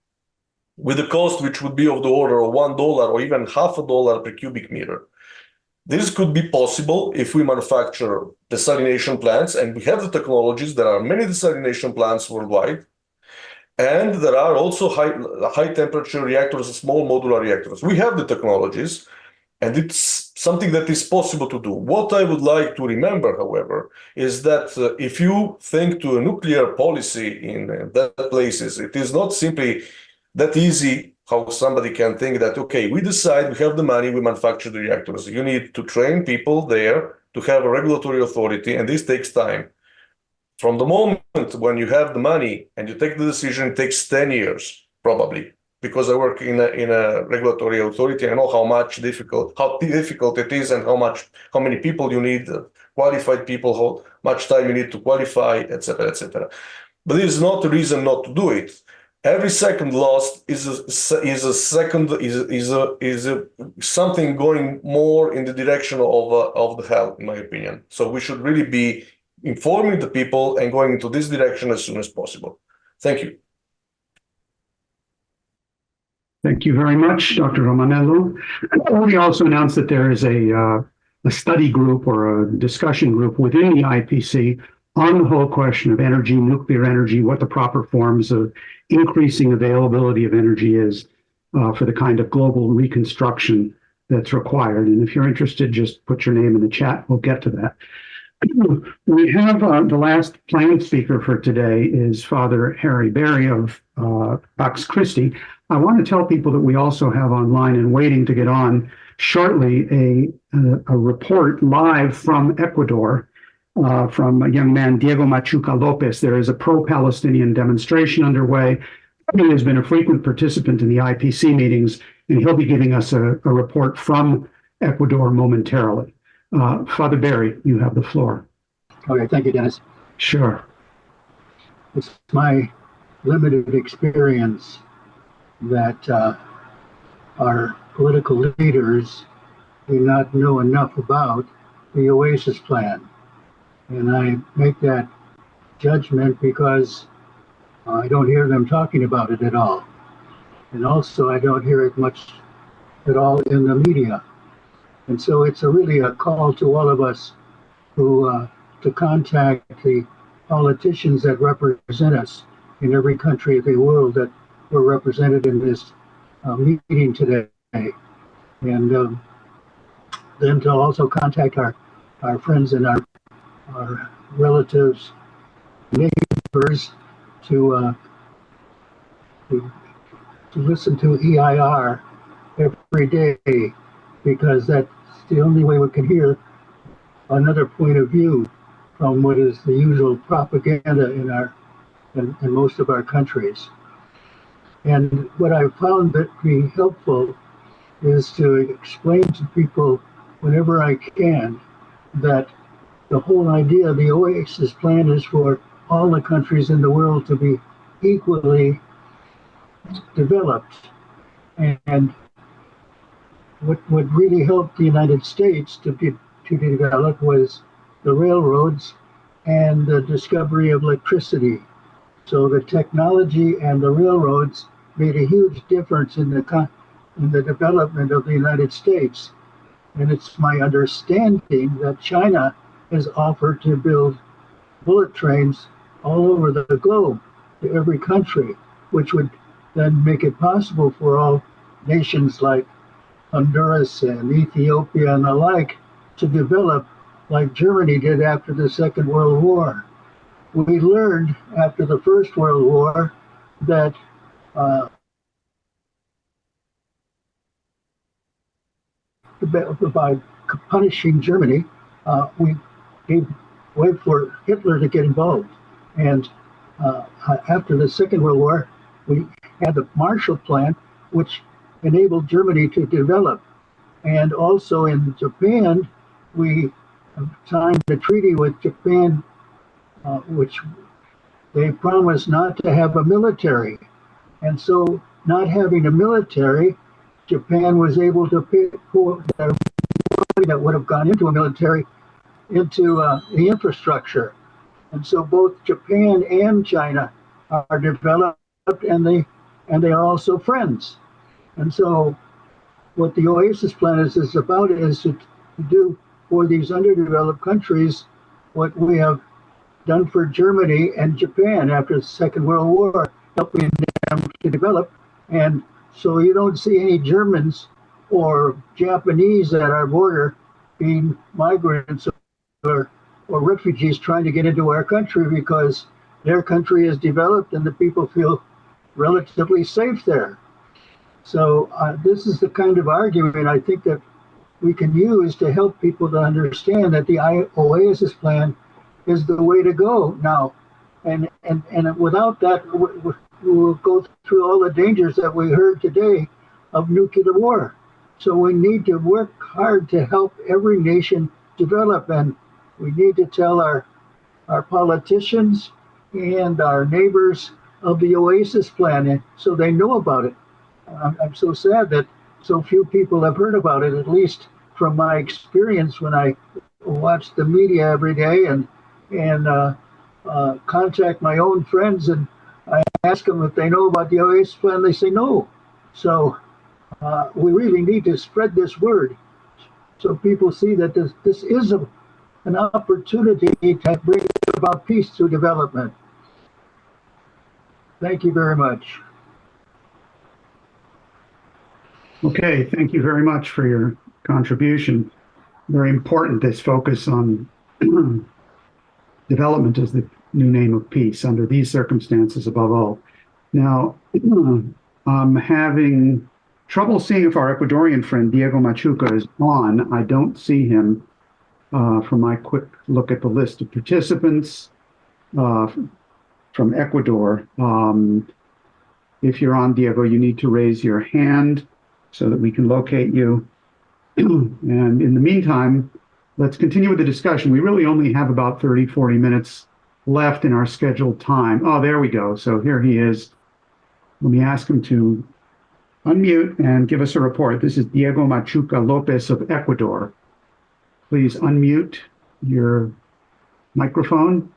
with a cost which would be of the order of $1 or even $0.50 per cubic meter. This could be possible if we manufacture desalination plants, and we have the technologies. There are many desalination plants worldwide, and there are also high temperature reactors, small modular reactors. We have the technologies, and it's something that is possible to do. What I would like to remember, however, is that if you think to a nuclear policy in that places, it is not simply that easy how somebody can think that, okay, we decide, we have the money, we manufacture the reactors. You need to train people there to have a regulatory authority, and this takes time. From the moment when you have the money and you take the decision, it takes 10 years, probably. Because I work in a regulatory authority, I know how difficult it is, and how many people you need, qualified people, how much time you need to qualify, etc., etc. But it is not a reason not to do it. Every second lost is something going more in the direction of the hell, in my opinion. So we should really be informing the people and going into this direction as soon as possible. Thank you. Thank you very much, Dr. Romanello. We also announced that there is a study group or a discussion group within the IPC on the whole question of energy, nuclear energy, what the proper forms of increasing availability of energy is for the kind of global reconstruction that's required. And if you're interested, just put your name in the chat. We'll get to that. We have the last planned speaker for today is Father Harry Berry of Pax Christi. I want to tell people that we also have online and waiting to get on shortly a report live from Ecuador from a young man, Diego Machuca López. There is a pro-Palestinian demonstration underway. He has been a frequent participant in the IPC meetings, and he'll be giving us a report from Ecuador momentarily. Father Berry, you have the floor. Okay, thank you, Dennis. Sure. It's my limited experience that our political leaders do not know enough about the Oasis plan. And I make that judgment because I don't hear them talking about it at all. And also I don't hear it much at all in the media. And so it's really a call to all of us who to contact the politicians that represent us in every country of the world that were represented in this meeting today. And then to also contact our friends and our relatives, neighbors, to listen to EIR every day, because that's the only way we can hear another point of view from what is the usual propaganda in most of our countries. And what I found that be helpful is to explain to people whenever I can that the whole idea of the Oasis Plan is for all the countries in the world to be equally developed. And what really helped the United States to develop was the railroads and the discovery of electricity. So the technology and the railroads made a huge difference in the development of the United States. And it's my understanding that China has offered to build bullet trains all over the globe to every country, which would then make it possible for all nations like Honduras and Ethiopia and the like to develop like Germany did after the Second World War. We learned after the First World War that by punishing Germany, we gave way for Hitler to get involved. And after the Second World War, we had the Marshall Plan, which enabled Germany to develop. And also in Japan, we signed a treaty with Japan, which they promised not to have a military. And so not having a military, Japan was able to pull the money that would have gone into a military into the infrastructure. And so both Japan and China are developed, and they are also friends. And so what the Oasis Plan is about is to do for these underdeveloped countries what we have done for Germany and Japan after the Second World War, helping them to develop. And so you don't see any Germans or Japanese at our border being migrants or refugees trying to get into our country, because their country is developed and the people feel relatively safe there. So this is the kind of argument I think that we can use to help people to understand that the Oasis Plan is the way to go now. And without that, we'll go through all the dangers that we heard today of nuclear war. So we need to work hard to help every nation develop, and we need to tell our politicians and our neighbors of the Oasis Plan so they know about it. I'm so sad that so few people have heard about it, at least from my experience when I watch the media every day and contact my own friends, and I ask them if they know about the Oasis Plan. They say no. So we really need to spread this word so people see that this is an opportunity to bring about peace through development. Thank you very much. Okay, thank you very much for your contribution. Very important, this focus on development as the new name of peace under these circumstances above all. Now, I'm having trouble seeing if our Ecuadorian friend Diego Machuca is on. I don't see him from my quick look at the list of participants from Ecuador. If you're on, Diego, you need to raise your hand so that we can locate you. And in the meantime, let's continue with the discussion. We really only have about 30, 40 minutes left in our scheduled time. Oh, there we go. So here he is. Let me ask him to unmute and give us a report. This is Diego Machuca López of Ecuador. Please unmute your microphone.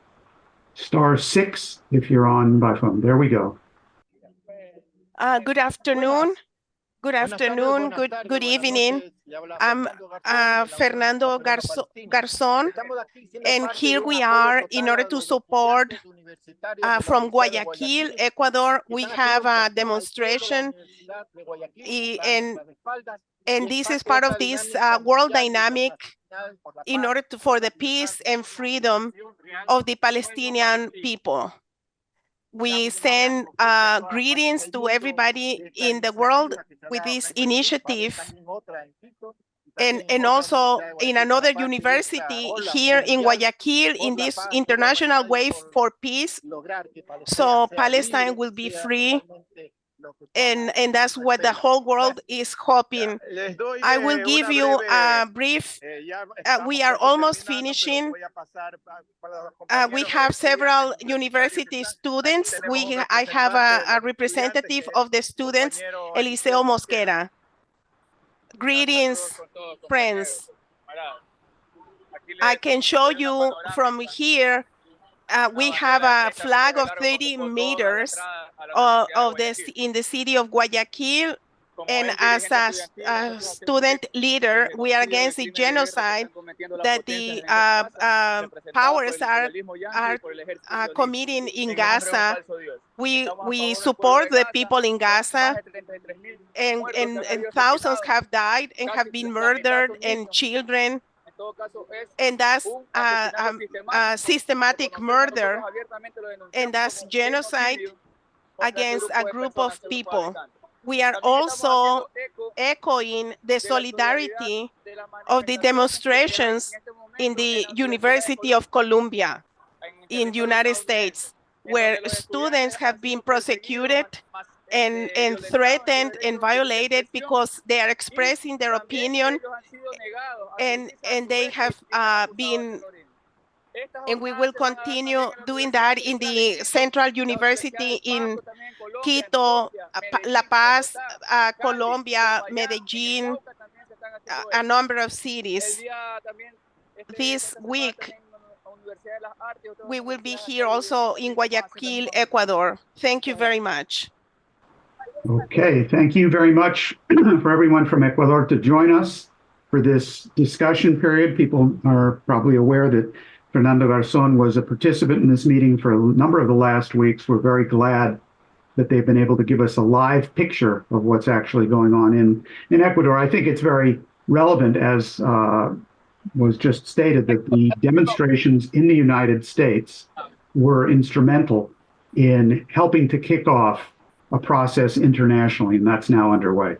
*6 if you're on by phone. There we go. Good afternoon. Good afternoon. Good evening. I'm Fernando Garzón, and here we are in order to support from Guayaquil, Ecuador. We have a demonstration, and this is part of this world dynamic in order for the peace and freedom of the Palestinian people. We send greetings to everybody in the world with this initiative, and also in another university here in Guayaquil in this international wave for peace, so Palestine will be free And that's what the whole world is hoping. I will give you a brief. We are almost finishing. We have several university students. I have a representative of the students, Eliseo Mosquera. Greetings, friends. I can show you from here. We have a flag of 30 meters in the city of Guayaquil. And as a student leader, we are against the genocide that the powers are committing in Gaza. We support the people in Gaza, and thousands have died and have been murdered, and children. And that's a systematic murder, and that's genocide against a group of people. We are also echoing the solidarity of the demonstrations in the University of Columbia in the United States, where students have been prosecuted and threatened and violated because they are expressing their opinion, and they have been, and we will continue doing that in the Central University in Quito, La Paz, Colombia, Medellin, a number of cities. This week, we will be here also in Guayaquil, Ecuador. Thank you very much. Okay, thank you very much for everyone from Ecuador to join us for this discussion period. People are probably aware that Fernando Garzón was a participant in this meeting for a number of the last weeks. We're very glad that they've been able to give us a live picture of what's actually going on in Ecuador. I think it's very relevant, as was just stated, that the demonstrations in the United States were instrumental in helping to kick off a process internationally, and that's now underway.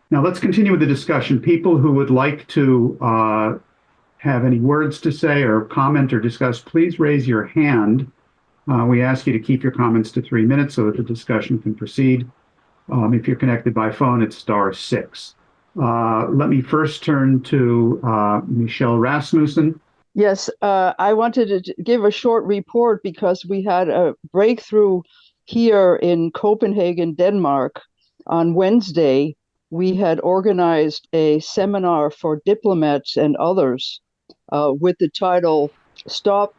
Now let's continue with the discussion. People who would like to have any words to say or comment or discuss, please raise your hand. We ask you to keep your comments to 3 minutes so that the discussion can proceed. If you're connected by phone, it's *6. Let me first turn to Michelle Rasmussen. Yes, I wanted to give a short report because we had a breakthrough here in Copenhagen, Denmark. On Wednesday, we had organized a seminar for diplomats and others with the title, Stop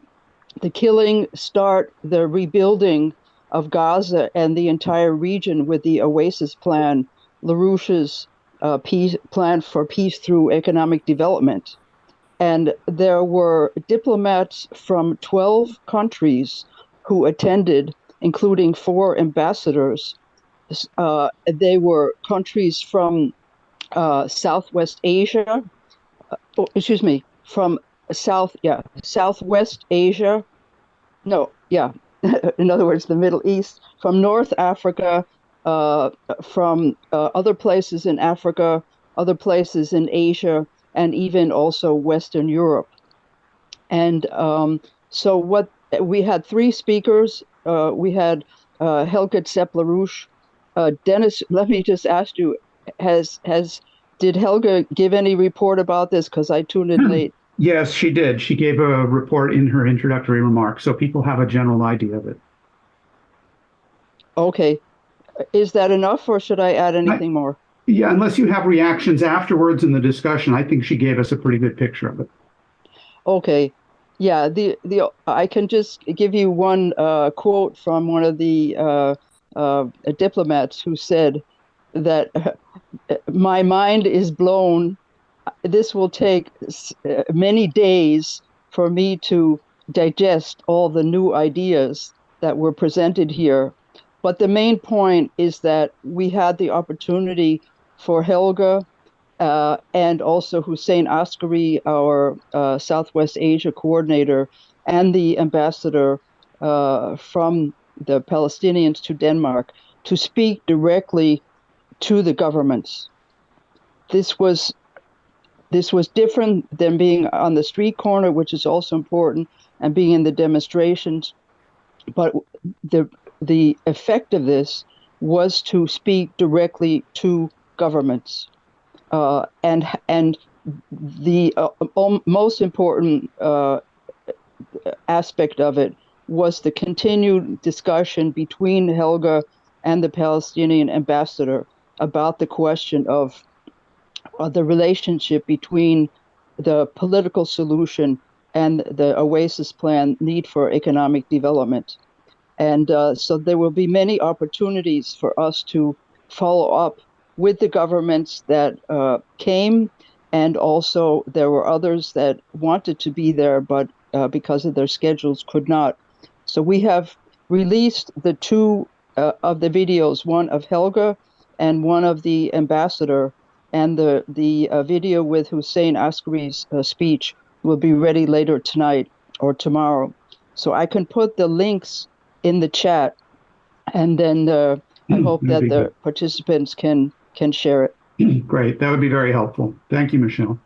the Killing, Start the Rebuilding of Gaza and the Entire Region with the Oasis Plan, LaRouche's plan for peace through economic development. And there were diplomats from 12 countries who attended, including 4 ambassadors. They were countries from Southwest Asia, from Southwest Asia. In other words, the Middle East, from North Africa, from other places in Africa, other places in Asia, and even also Western Europe. And so what we had 3 speakers. We had Helga Zepp-LaRouche. Dennis, let me just ask you, did Helga give any report about this? Because I tuned in late. Yes, she did. She gave a report in her introductory remarks, so people have a general idea of it. Okay. Is that enough, or should I add anything more? Yeah, unless you have reactions afterwards in the discussion, I think she gave us a pretty good picture of it. Okay. Yeah, I can just give you one quote from one of the diplomats who said that my mind is blown. This will take many days for me to digest all the new ideas that were presented here. But the main point is that we had the opportunity for Helga and also Hussein Askari, our Southwest Asia coordinator, and the ambassador from the Palestinians to Denmark to speak directly to the governments. This was different than being on the street corner, which is also important, and being in the demonstrations. But the effect of this was to speak directly to governments. And the most important aspect of it was the continued discussion between Helga and the Palestinian ambassador about the question of the relationship between the political solution and the Oasis Plan need for economic development. And so there will be many opportunities for us to follow up with the governments that came, and also there were others that wanted to be there, but because of their schedules could not. So we have released the two of the videos, one of Helga and one of the ambassador, and the video with Hussein Askari's speech will be ready later tonight or tomorrow. So I can put the links in the chat, and then I hope that the participants can share it. Great, that would be very helpful. Thank you, Michelle.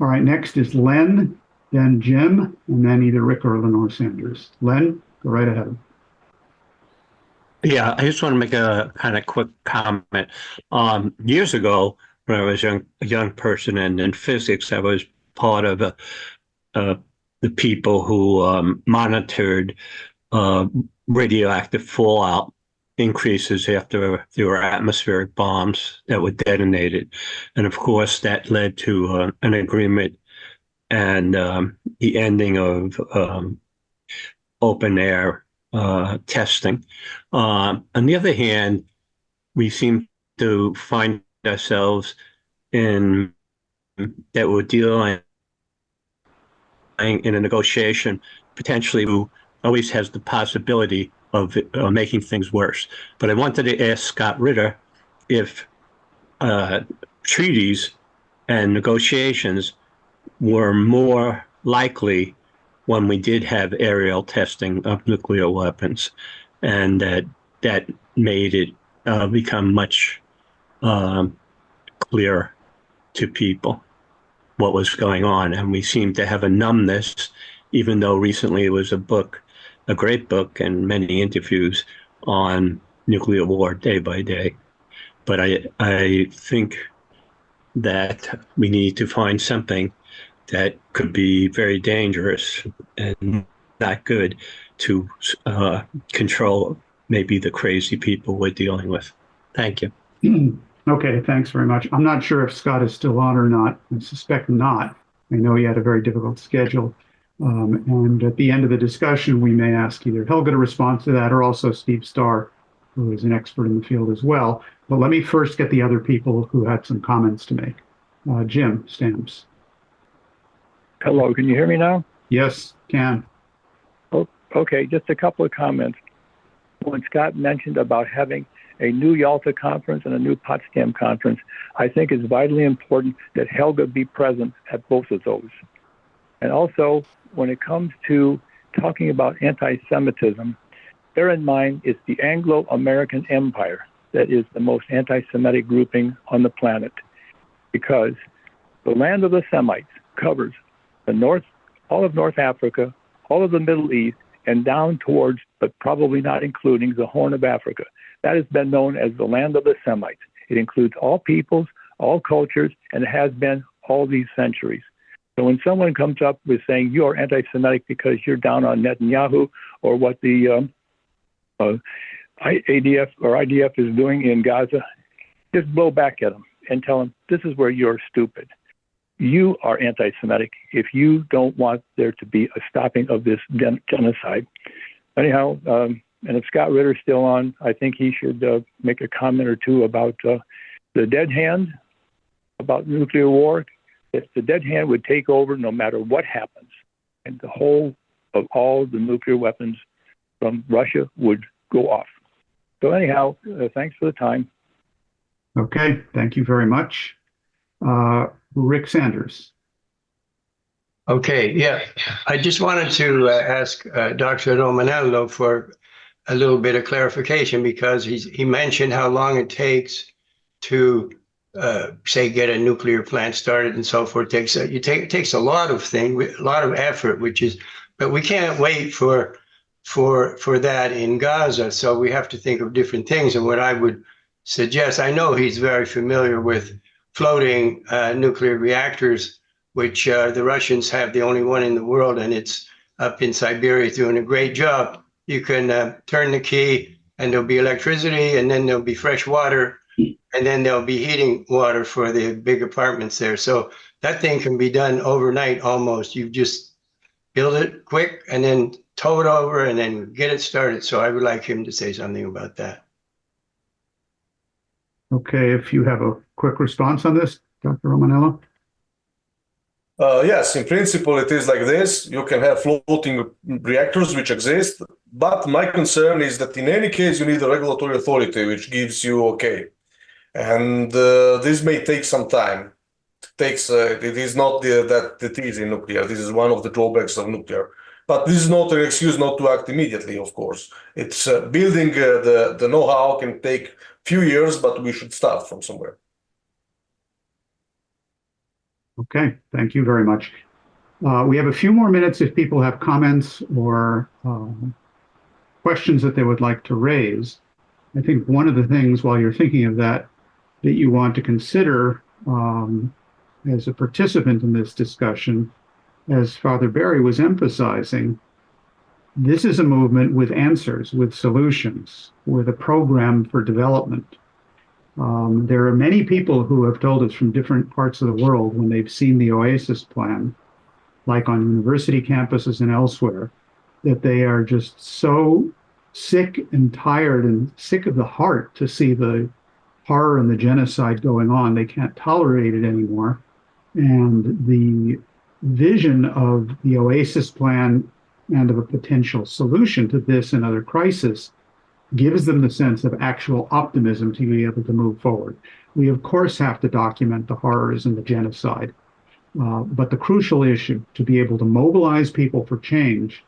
All right, next is Len, then Jim, and then either Rick or Lenore Sanders. Len, go right ahead. Yeah, I just want to make a kind of quick comment. Years ago, when I was a young person and in physics, I was part of the people who monitored radioactive fallout increases after there were atmospheric bombs that were detonated. And of course, that led to an agreement and the ending of open air testing. On the other hand, we seem to find ourselves in that we're dealing in a negotiation potentially who always has the possibility of making things worse. But I wanted to ask Scott Ritter if treaties and negotiations were more likely when we did have aerial testing of nuclear weapons, and that made it become much clearer to people what was going on. And we seem to have a numbness, even though recently it was a great book and many interviews on nuclear war day by day. But I think that we need to find something that could be very dangerous and not good to control maybe the crazy people we're dealing with. Thank you. Okay, thanks very much. I'm not sure if Scott is still on or not. I suspect not. I know he had a very difficult schedule. And at the end of the discussion, we may ask either Helga to respond to that or also Steve Starr, who is an expert in the field as well. But let me first get the other people who had some comments to make. Jim Stamps. Hello, can you hear me now? Yes, can. Oh, okay, just a couple of comments. When Scott mentioned about having a new Yalta conference and a new Potsdam conference, I think it's vitally important that Helga be present at both of those. And also, when it comes to talking about anti-Semitism, bear in mind it's the Anglo-American Empire that is the most anti-Semitic grouping on the planet, because the land of the Semites covers the north, all of North Africa, all of the Middle East, and down towards, but probably not including, the Horn of Africa. That has been known as the land of the Semites. It includes all peoples, all cultures, and it has been all these centuries. So when someone comes up with saying you are anti-Semitic because you're down on Netanyahu or what the ADF or IDF is doing in Gaza, just blow back at them and tell them this is where you're stupid. You are anti-Semitic if you don't want there to be a stopping of this genocide. Anyhow, and if Scott Ritter's still on, I think he should make a comment or two about the dead hand, about nuclear war. If the dead hand would take over no matter what happens, and the whole of all the nuclear weapons from Russia would go off. So anyhow, thanks for the time. Okay, thank you very much. Rick Sanders. Okay, yeah, I just wanted to ask Dr. Romanello for a little bit of clarification, because he mentioned how long it takes to say get a nuclear plant started and so forth. It takes a lot of things, a lot of effort, but we can't wait for for that in Gaza. So we have to think of different things. And what I would suggest, I know he's very familiar with floating nuclear reactors, which the Russians have, the only one in the world, and it's up in Siberia doing a great job. You can turn the key and there'll be electricity, and then there'll be fresh water, and then there'll be heating water for the big apartments there. So that thing can be done overnight almost. You just build it quick and then tow it over and then get it started. So I would like him to say something about that. Okay, if you have a quick response on this, Dr. Romanello. Yes, in principle, it is like this. You can have floating reactors which exist, but my concern is that in any case, you need a regulatory authority which gives you okay. And this may take some time. It is not that easy in nuclear. This is one of the drawbacks of nuclear. But this is not an excuse not to act immediately, of course. It's building the know-how can take few years, but we should start from somewhere. Okay, thank you very much. We have a few more minutes if people have comments or questions that they would like to raise. I think one of the things while you're thinking of that you want to consider as a participant in this discussion, as Father Barry was emphasizing, this is a movement with answers, with solutions, with a program for development. There are many people who have told us from different parts of the world when they've seen the OASIS plan, like on university campuses and elsewhere, that they are just so sick and tired and sick of the heart to see the horror and the genocide going on. They can't tolerate it anymore. And the vision of the OASIS plan and of a potential solution to this and other crises gives them the sense of actual optimism to be able to move forward. We, of course, have to document the horrors and the genocide. But the crucial issue to be able to mobilize people for change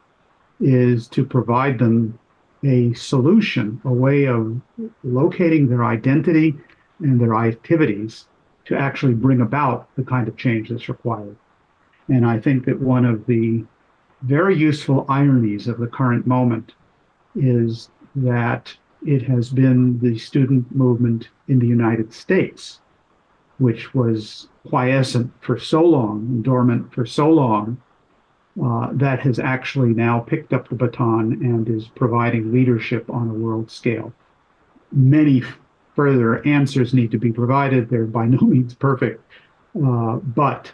is to provide them a solution, a way of locating their identity and their activities to actually bring about the kind of change that's required. And I think that one of the very useful ironies of the current moment is that it has been the student movement in the United States, which was quiescent for so long and dormant for so long, that has actually now picked up the baton and is providing leadership on a world scale. Many further answers need to be provided. They're by no means perfect, but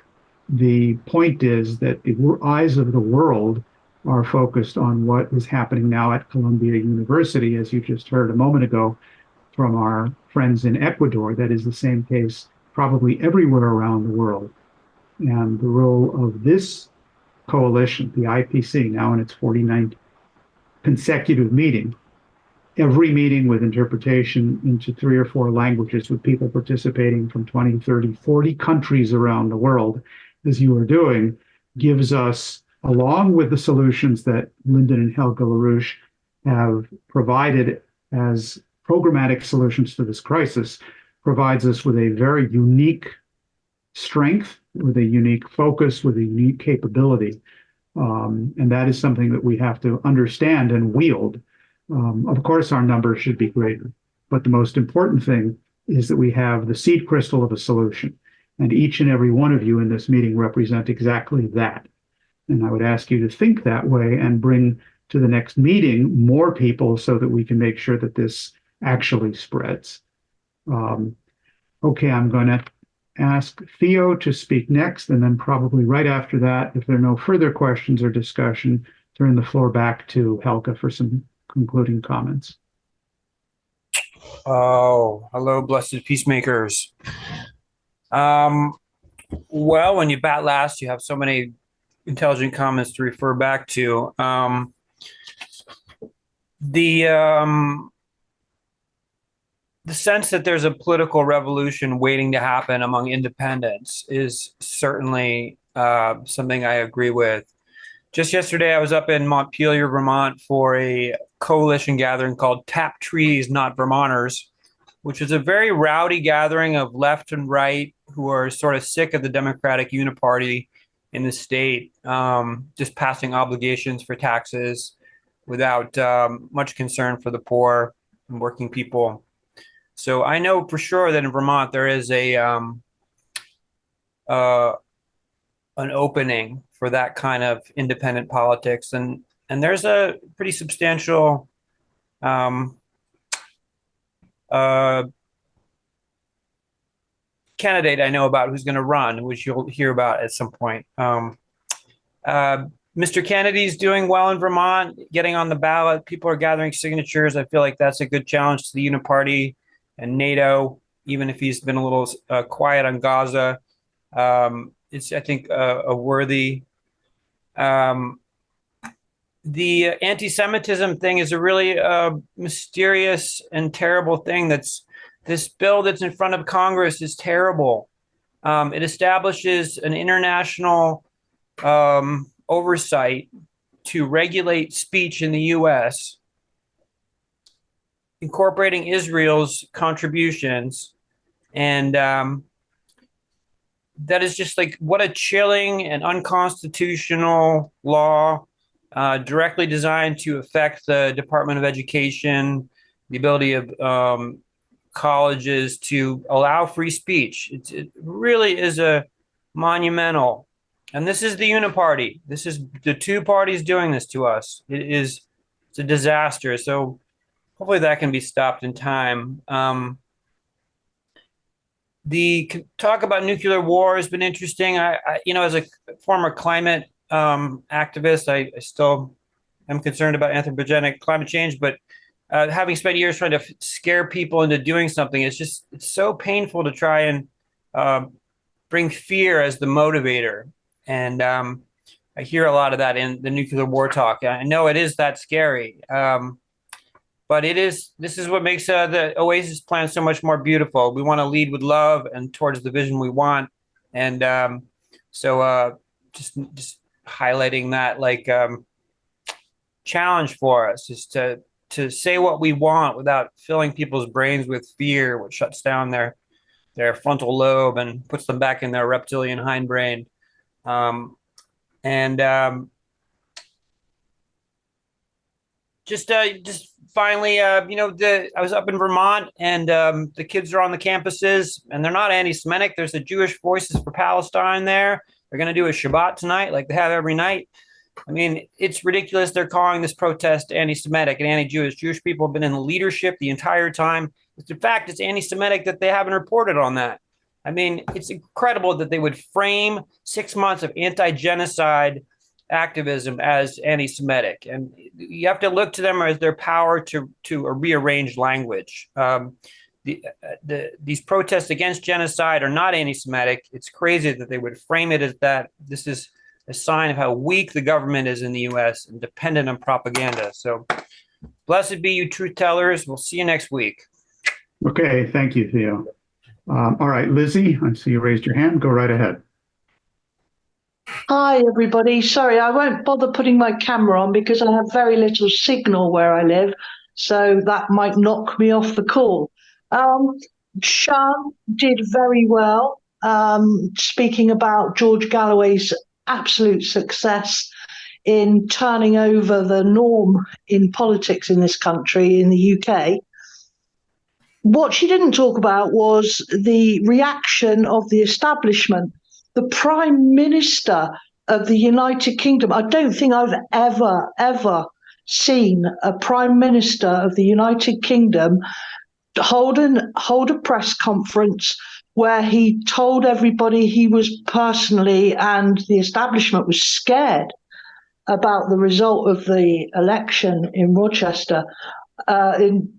the point is that the eyes of the world are focused on what is happening now at Columbia University, as you just heard a moment ago from our friends in Ecuador. That is the same case probably everywhere around the world. And the role of this coalition, the IPC, now in its 49th consecutive meeting, every meeting with interpretation into 3 or 4 languages with people participating from 20, 30, 40 countries around the world, as you are doing, gives us, along with the solutions that Lyndon and Helga LaRouche have provided as programmatic solutions to this crisis, provides us with a very unique strength, with a unique focus, with a unique capability. And that is something that we have to understand and wield. Of course, our numbers should be greater, but the most important thing is that we have the seed crystal of a solution. And each and every one of you in this meeting represent exactly that. And I would ask you to think that way and bring to the next meeting more people so that we can make sure that this actually spreads. Okay, I'm going to ask Theo to speak next, and then probably right after that, if there are no further questions or discussion, turn the floor back to Helga for some concluding comments. Oh, hello, blessed peacemakers. Well, when you bat last, you have so many intelligent comments to refer back to. The sense that there's a political revolution waiting to happen among independents is certainly something I agree with. Just yesterday, I was up in Montpelier, Vermont for a coalition gathering called Tap Trees, Not Vermonters, which is a very rowdy gathering of left and right who are sort of sick of the Democratic Uniparty in the state, just passing obligations for taxes, without much concern for the poor and working people. So I know for sure that in Vermont there is an opening for that kind of independent politics, and there's a pretty substantial candidate I know about who's going to run, which you'll hear about at some point. Mr. Kennedy's doing well in Vermont, getting on the ballot. People are gathering signatures. I feel like that's a good challenge to the Uniparty and NATO, even if he's been a little quiet on Gaza. It's, I think, a worthy. The anti-Semitism thing is a really mysterious and terrible thing. This bill that's in front of Congress is terrible. It establishes an international oversight to regulate speech in the U.S., incorporating Israel's contributions. And that is just like, what a chilling and unconstitutional law, directly designed to affect the Department of Education, the ability of colleges to allow free speech. It really is a monumental. And this is the Uniparty. This is the two parties doing this to us. It's a disaster. So hopefully that can be stopped in time. The talk about nuclear war has been interesting. I as a former climate activist, I still am concerned about anthropogenic climate change, but having spent years trying to scare people into doing something, it's so painful to try and bring fear as the motivator. And I hear a lot of that in the nuclear war talk. I know it is that scary, but this is what makes the Oasis plan so much more beautiful. We want to lead with love and towards the vision we want. And so just highlighting that challenge for us is to say what we want without filling people's brains with fear, which shuts down their frontal lobe and puts them back in their reptilian hindbrain. Just finally, I was up in Vermont, and the kids are on the campuses, and they're not anti-Semitic. There's a Jewish Voices for Palestine there. They're going to do a Shabbat tonight, like they have every night. I mean, it's ridiculous. They're calling this protest anti-Semitic and anti-Jewish. Jewish people have been in the leadership the entire time. In fact, it's anti-Semitic that they haven't reported on that. I mean, it's incredible that they would frame 6 months of anti-genocide activism as anti-Semitic. And you have to look to them as their power to rearrange language. These protests against genocide are not anti-Semitic. It's crazy that they would frame it as that. This is a sign of how weak the government is in the U.S. and dependent on propaganda. So blessed be you truth tellers. We'll see you next week. Okay, thank you, Theo. All right, Lizzie, I see you raised your hand. Go right ahead. Hi, everybody. Sorry, I won't bother putting my camera on because I have very little signal where I live, so that might knock me off the call. Sian did very well, speaking about George Galloway's absolute success in turning over the norm in politics in this country, in the UK. What she didn't talk about was the reaction of the establishment. The Prime Minister of the United Kingdom, I don't think I've ever seen a Prime Minister of the United Kingdom hold a press conference where he told everybody he was personally, and the establishment was scared about the result of the election in Rochester. In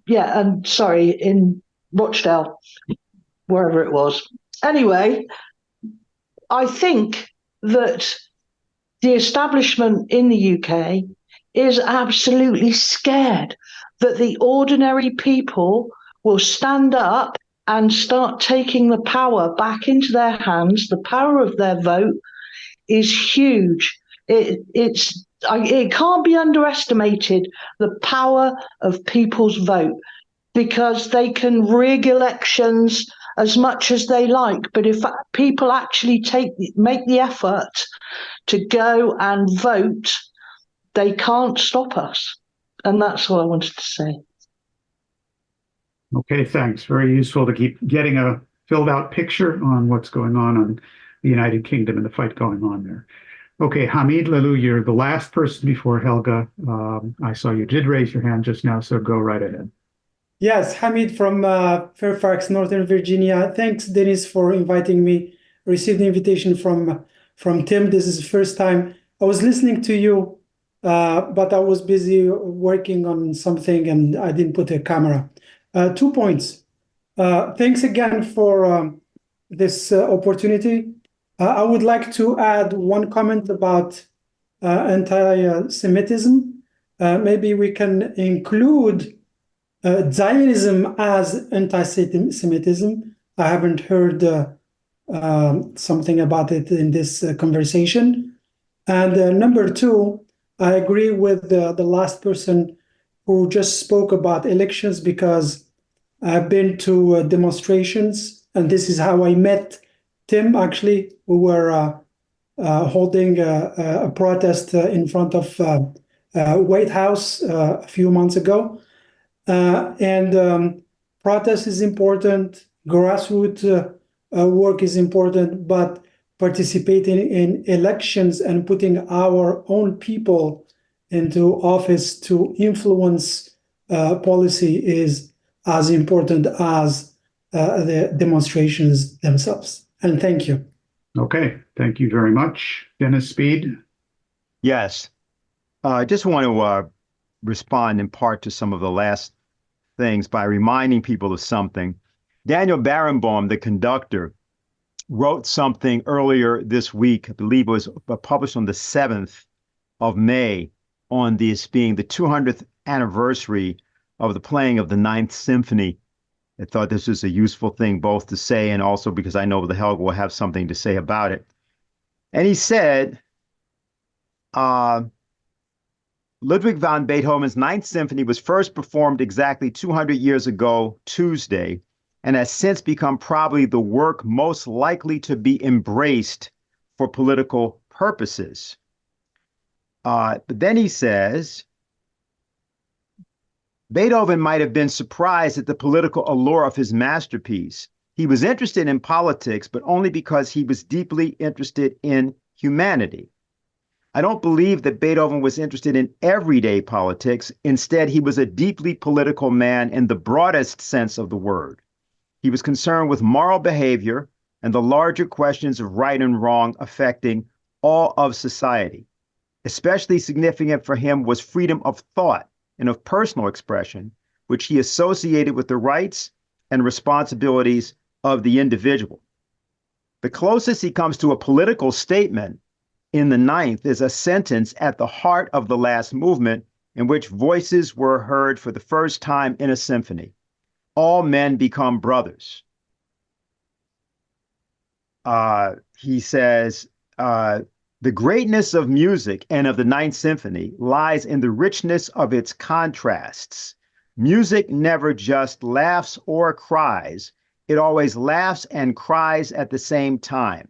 Rochdale, wherever it was. Anyway, I think that the establishment in the UK is absolutely scared that the ordinary people will stand up and start taking the power back into their hands. The power of their vote is huge. It can't be underestimated, the power of people's vote, because they can rig elections as much as they like. But if people actually make the effort to go and vote, they can't stop us. And that's all I wanted to say. Okay, thanks. Very useful to keep getting a filled out picture on what's going on in the United Kingdom and the fight going on there. Okay, Hamid Lalou, you're the last person before Helga. I saw you did raise your hand just now, so go right ahead. Yes, Hamid from Fairfax, Northern Virginia. Thanks, Dennis, for inviting me. I received the invitation from Tim. This is the first time. I was listening to you, but I was busy working on something and I didn't put a camera. 2 points. Thanks again for this opportunity. I would like to add one comment about anti-Semitism. Maybe we can include Zionism as anti-Semitism. I haven't heard something about it in this conversation. And number two, I agree with the last person who just spoke about elections, because I've been to demonstrations, and this is how I met Tim. Actually, we were holding a protest in front of White House a few months ago. Protest is important, grassroots work is important, but participating in elections and putting our own people into office to influence policy is as important as the demonstrations themselves. And thank you. Okay, thank you very much. Dennis Speed. Yes, I just want to respond in part to some of the last things by reminding people of something. Daniel Barenboim, the conductor, wrote something earlier this week, I believe it was published on the 7th of May, on this being the 200th anniversary of the playing of the Ninth Symphony. I thought this was a useful thing both to say and also because I know the Helga will have something to say about it. And he said, Ludwig van Beethoven's Ninth Symphony was first performed exactly 200 years ago, Tuesday, and has since become probably the work most likely to be embraced for political purposes. But then he says, Beethoven might have been surprised at the political allure of his masterpiece. He was interested in politics, but only because he was deeply interested in humanity. I don't believe that Beethoven was interested in everyday politics. Instead, he was a deeply political man in the broadest sense of the word. He was concerned with moral behavior and the larger questions of right and wrong affecting all of society. Especially significant for him was freedom of thought and of personal expression, which he associated with the rights and responsibilities of the individual. The closest he comes to a political statement in the Ninth is a sentence at the heart of the last movement, in which voices were heard for the first time in a symphony. All men become brothers. He says, the greatness of music and of the Ninth Symphony lies in the richness of its contrasts. Music never just laughs or cries. It always laughs and cries at the same time,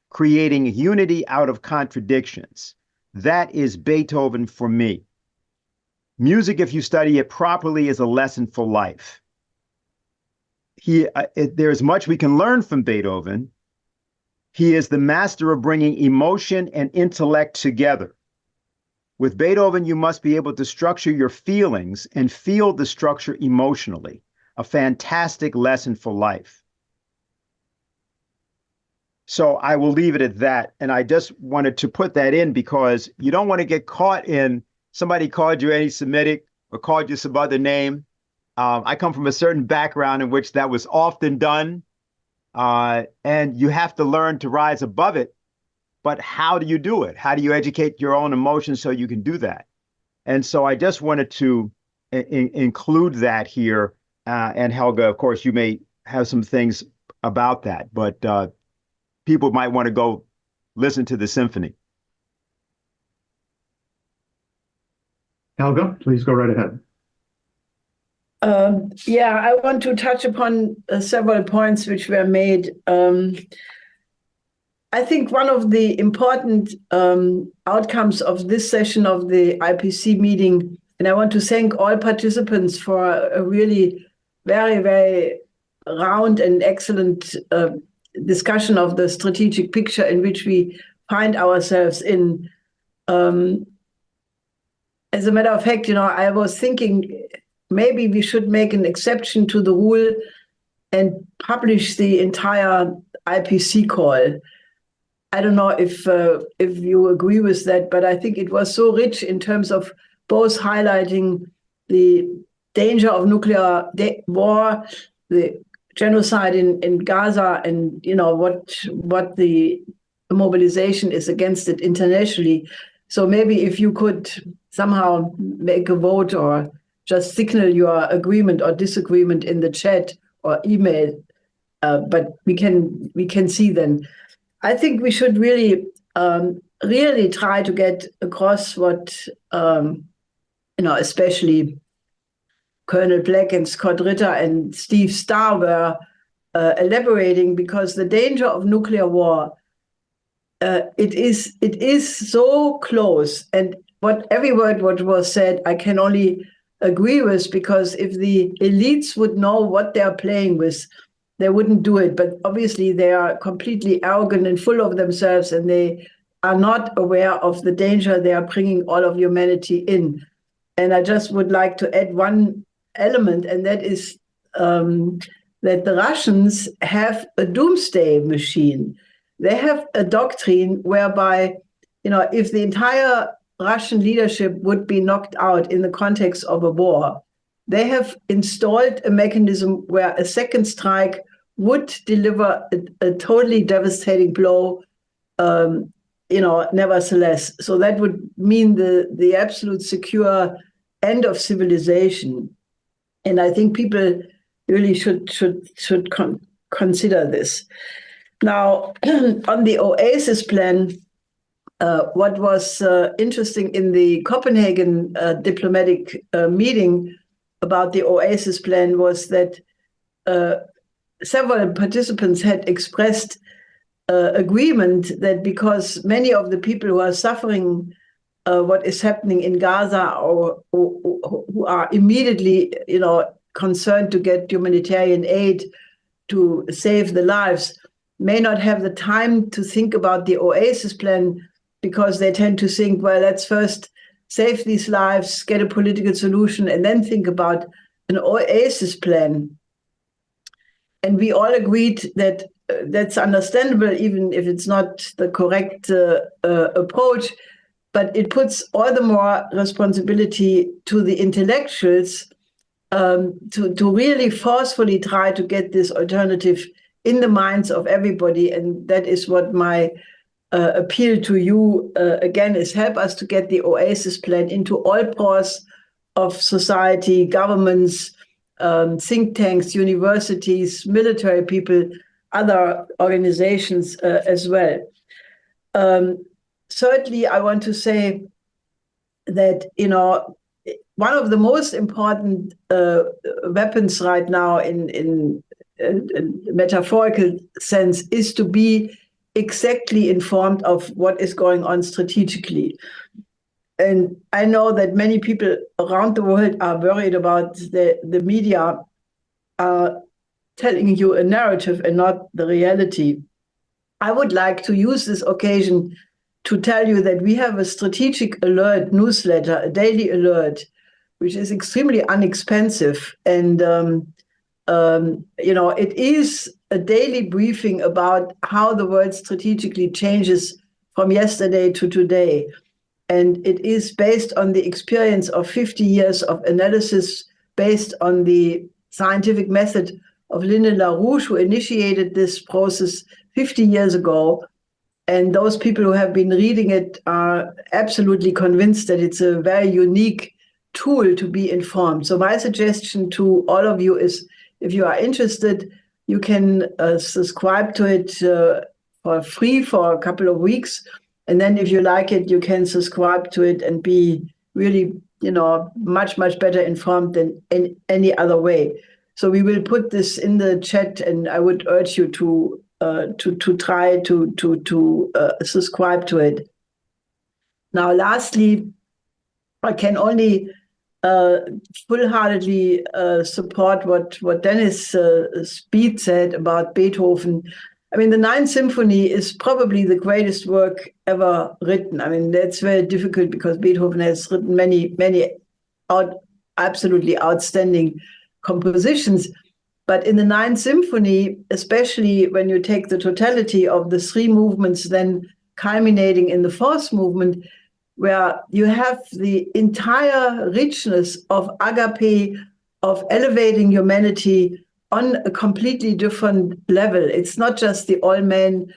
creating unity out of contradictions. That is Beethoven for me. Music, if you study it properly, is a lesson for life. There's much we can learn from Beethoven. He is the master of bringing emotion and intellect together. With Beethoven, you must be able to structure your feelings and feel the structure emotionally. A fantastic lesson for life. So I will leave it at that. And I just wanted to put that in because you don't want to get caught in somebody called you anti-Semitic or called you some other name. I come from a certain background in which that was often done. And you have to learn to rise above it. But how do you do it? How do you educate your own emotions so you can do that? And so I just wanted to include that here. And Helga, of course, you may have some things about that, but people might want to go listen to the symphony. Helga, please go right ahead. Yeah, I want to touch upon several points which were made. I think one of the important outcomes of this session of the IPC meeting And I want to thank all participants for a really very, very round and excellent discussion of the strategic picture in which we find ourselves in. As a matter of fact, I was thinking maybe we should make an exception to the rule and publish the entire IPC call. I don't know if you agree with that, but I think it was so rich in terms of both highlighting the danger of nuclear war, the genocide in Gaza, and what the mobilization is against it internationally. So maybe if you could somehow make a vote or just signal your agreement or disagreement in the chat or email, but we can see then. I think we should really try to get across what especially Colonel Black and Scott Ritter and Steve Starr were elaborating, because the danger of nuclear war, it is so close. And every word what was said, I can only agree with, because if the elites would know what they're playing with, they wouldn't do it. But obviously they are completely arrogant and full of themselves, and they are not aware of the danger they are bringing all of humanity in. And I just would like to add one element, and that is that the Russians have a doomsday machine. They have a doctrine whereby, if the entire Russian leadership would be knocked out in the context of a war, they have installed a mechanism where a second strike would deliver a totally devastating blow, nevertheless. So that would mean the absolute secure end of civilization. And I think people really should consider this. Now, on the OASIS plan, what was interesting in the Copenhagen diplomatic meeting about the OASIS plan was that several participants had expressed agreement that because many of the people who are suffering what is happening in Gaza, or who are immediately, concerned to get humanitarian aid to save the lives, may not have the time to think about the OASIS plan, because they tend to think, well, let's first save these lives, get a political solution, and then think about an OASIS plan. And we all agreed that that's understandable, even if it's not the correct approach, but it puts all the more responsibility to the intellectuals to really forcefully try to get this alternative in the minds of everybody. And that is what my appeal to you again is: help us to get the OASIS plan into all pores of society, governments, think tanks, universities, military people, other organizations as well. Thirdly, I want to say that, one of the most important weapons right now in metaphorical sense is to be exactly informed of what is going on strategically. And I know that many people around the world are worried about the media telling you a narrative and not the reality. I would like to use this occasion to tell you that we have a strategic alert newsletter, a daily alert, which is extremely inexpensive. And, it is a daily briefing about how the world strategically changes from yesterday to today. And it is based on the experience of 50 years of analysis, based on the scientific method of Zepp-LaRouche, who initiated this process 50 years ago. And those people who have been reading it are absolutely convinced that it's a very unique tool to be informed. So my suggestion to all of you is, if you are interested, you can subscribe to it for free for a couple of weeks. And then if you like it, you can subscribe to it and be really, much, much better informed than in any other way. So we will put this in the chat, and I would urge you to try to subscribe to it. Now, lastly, I can only full-heartedly support what Dennis Speed said about Beethoven. I mean, the Ninth Symphony is probably the greatest work ever written. I mean, that's very difficult because Beethoven has written many absolutely outstanding compositions. But in the Ninth Symphony, especially when you take the totality of the three movements, then culminating in the fourth movement, where you have the entire richness of agape, of elevating humanity on a completely different level. It's not just the all men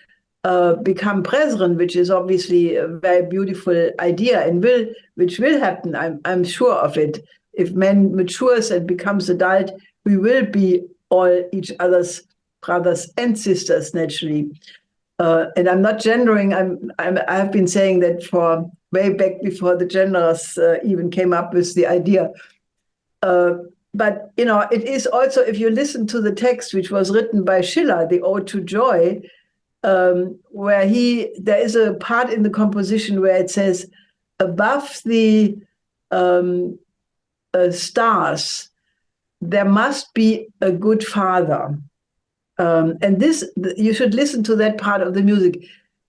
become brethren, which is obviously a very beautiful idea and which will happen. I'm sure of it. If man matures and becomes adult, we will be all each other's brothers and sisters naturally. And I'm not gendering. I've been saying that for way back before the genders even came up with the idea. But it is also, if you listen to the text, which was written by Schiller, the Ode to Joy, where there is a part in the composition where it says, above the stars, there must be a good father. And this, you should listen to that part of the music.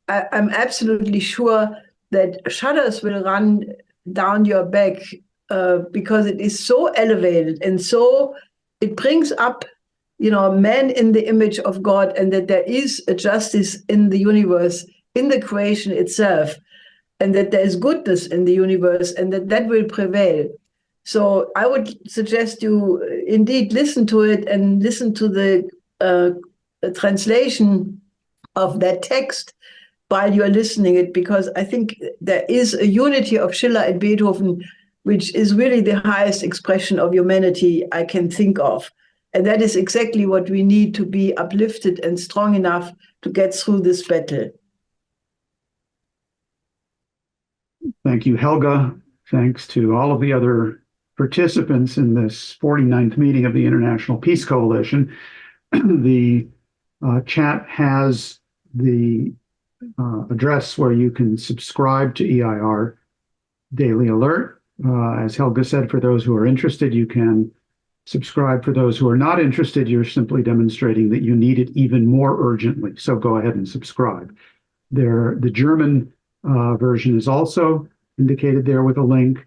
I'm absolutely sure that shudders will run down your back because it is so elevated and so it brings up, man in the image of God, and that there is a justice in the universe, in the creation itself, and that there is goodness in the universe, and that will prevail. So I would suggest you indeed listen to it and listen to the translation of that text while you're listening it, because I think there is a unity of Schiller and Beethoven, which is really the highest expression of humanity I can think of. And that is exactly what we need to be uplifted and strong enough to get through this battle. Thank you, Helga. Thanks to all of the other participants in this 49th meeting of the International Peace Coalition. The chat has the address where you can subscribe to EIR Daily Alert. As Helga said, for those who are interested, you can subscribe. For those who are not interested, you're simply demonstrating that you need it even more urgently. So go ahead and subscribe. The German version is also indicated there with a link.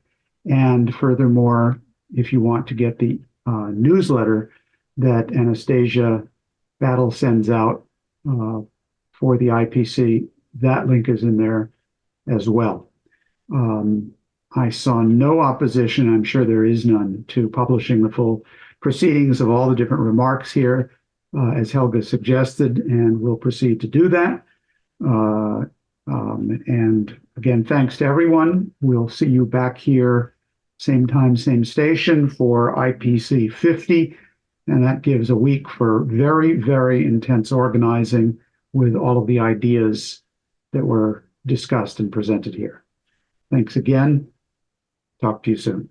And furthermore, if you want to get the newsletter that Anastasia Battle sends out for the IPC, that link is in there as well. I saw no opposition, I'm sure there is none, to publishing the full proceedings of all the different remarks here, as Helga suggested, and we'll proceed to do that. And again, thanks to everyone. We'll see you back here, same time, same station for IPC 50. And that gives a week for very, very intense organizing with all of the ideas that were discussed and presented here. Thanks again. Talk to you soon.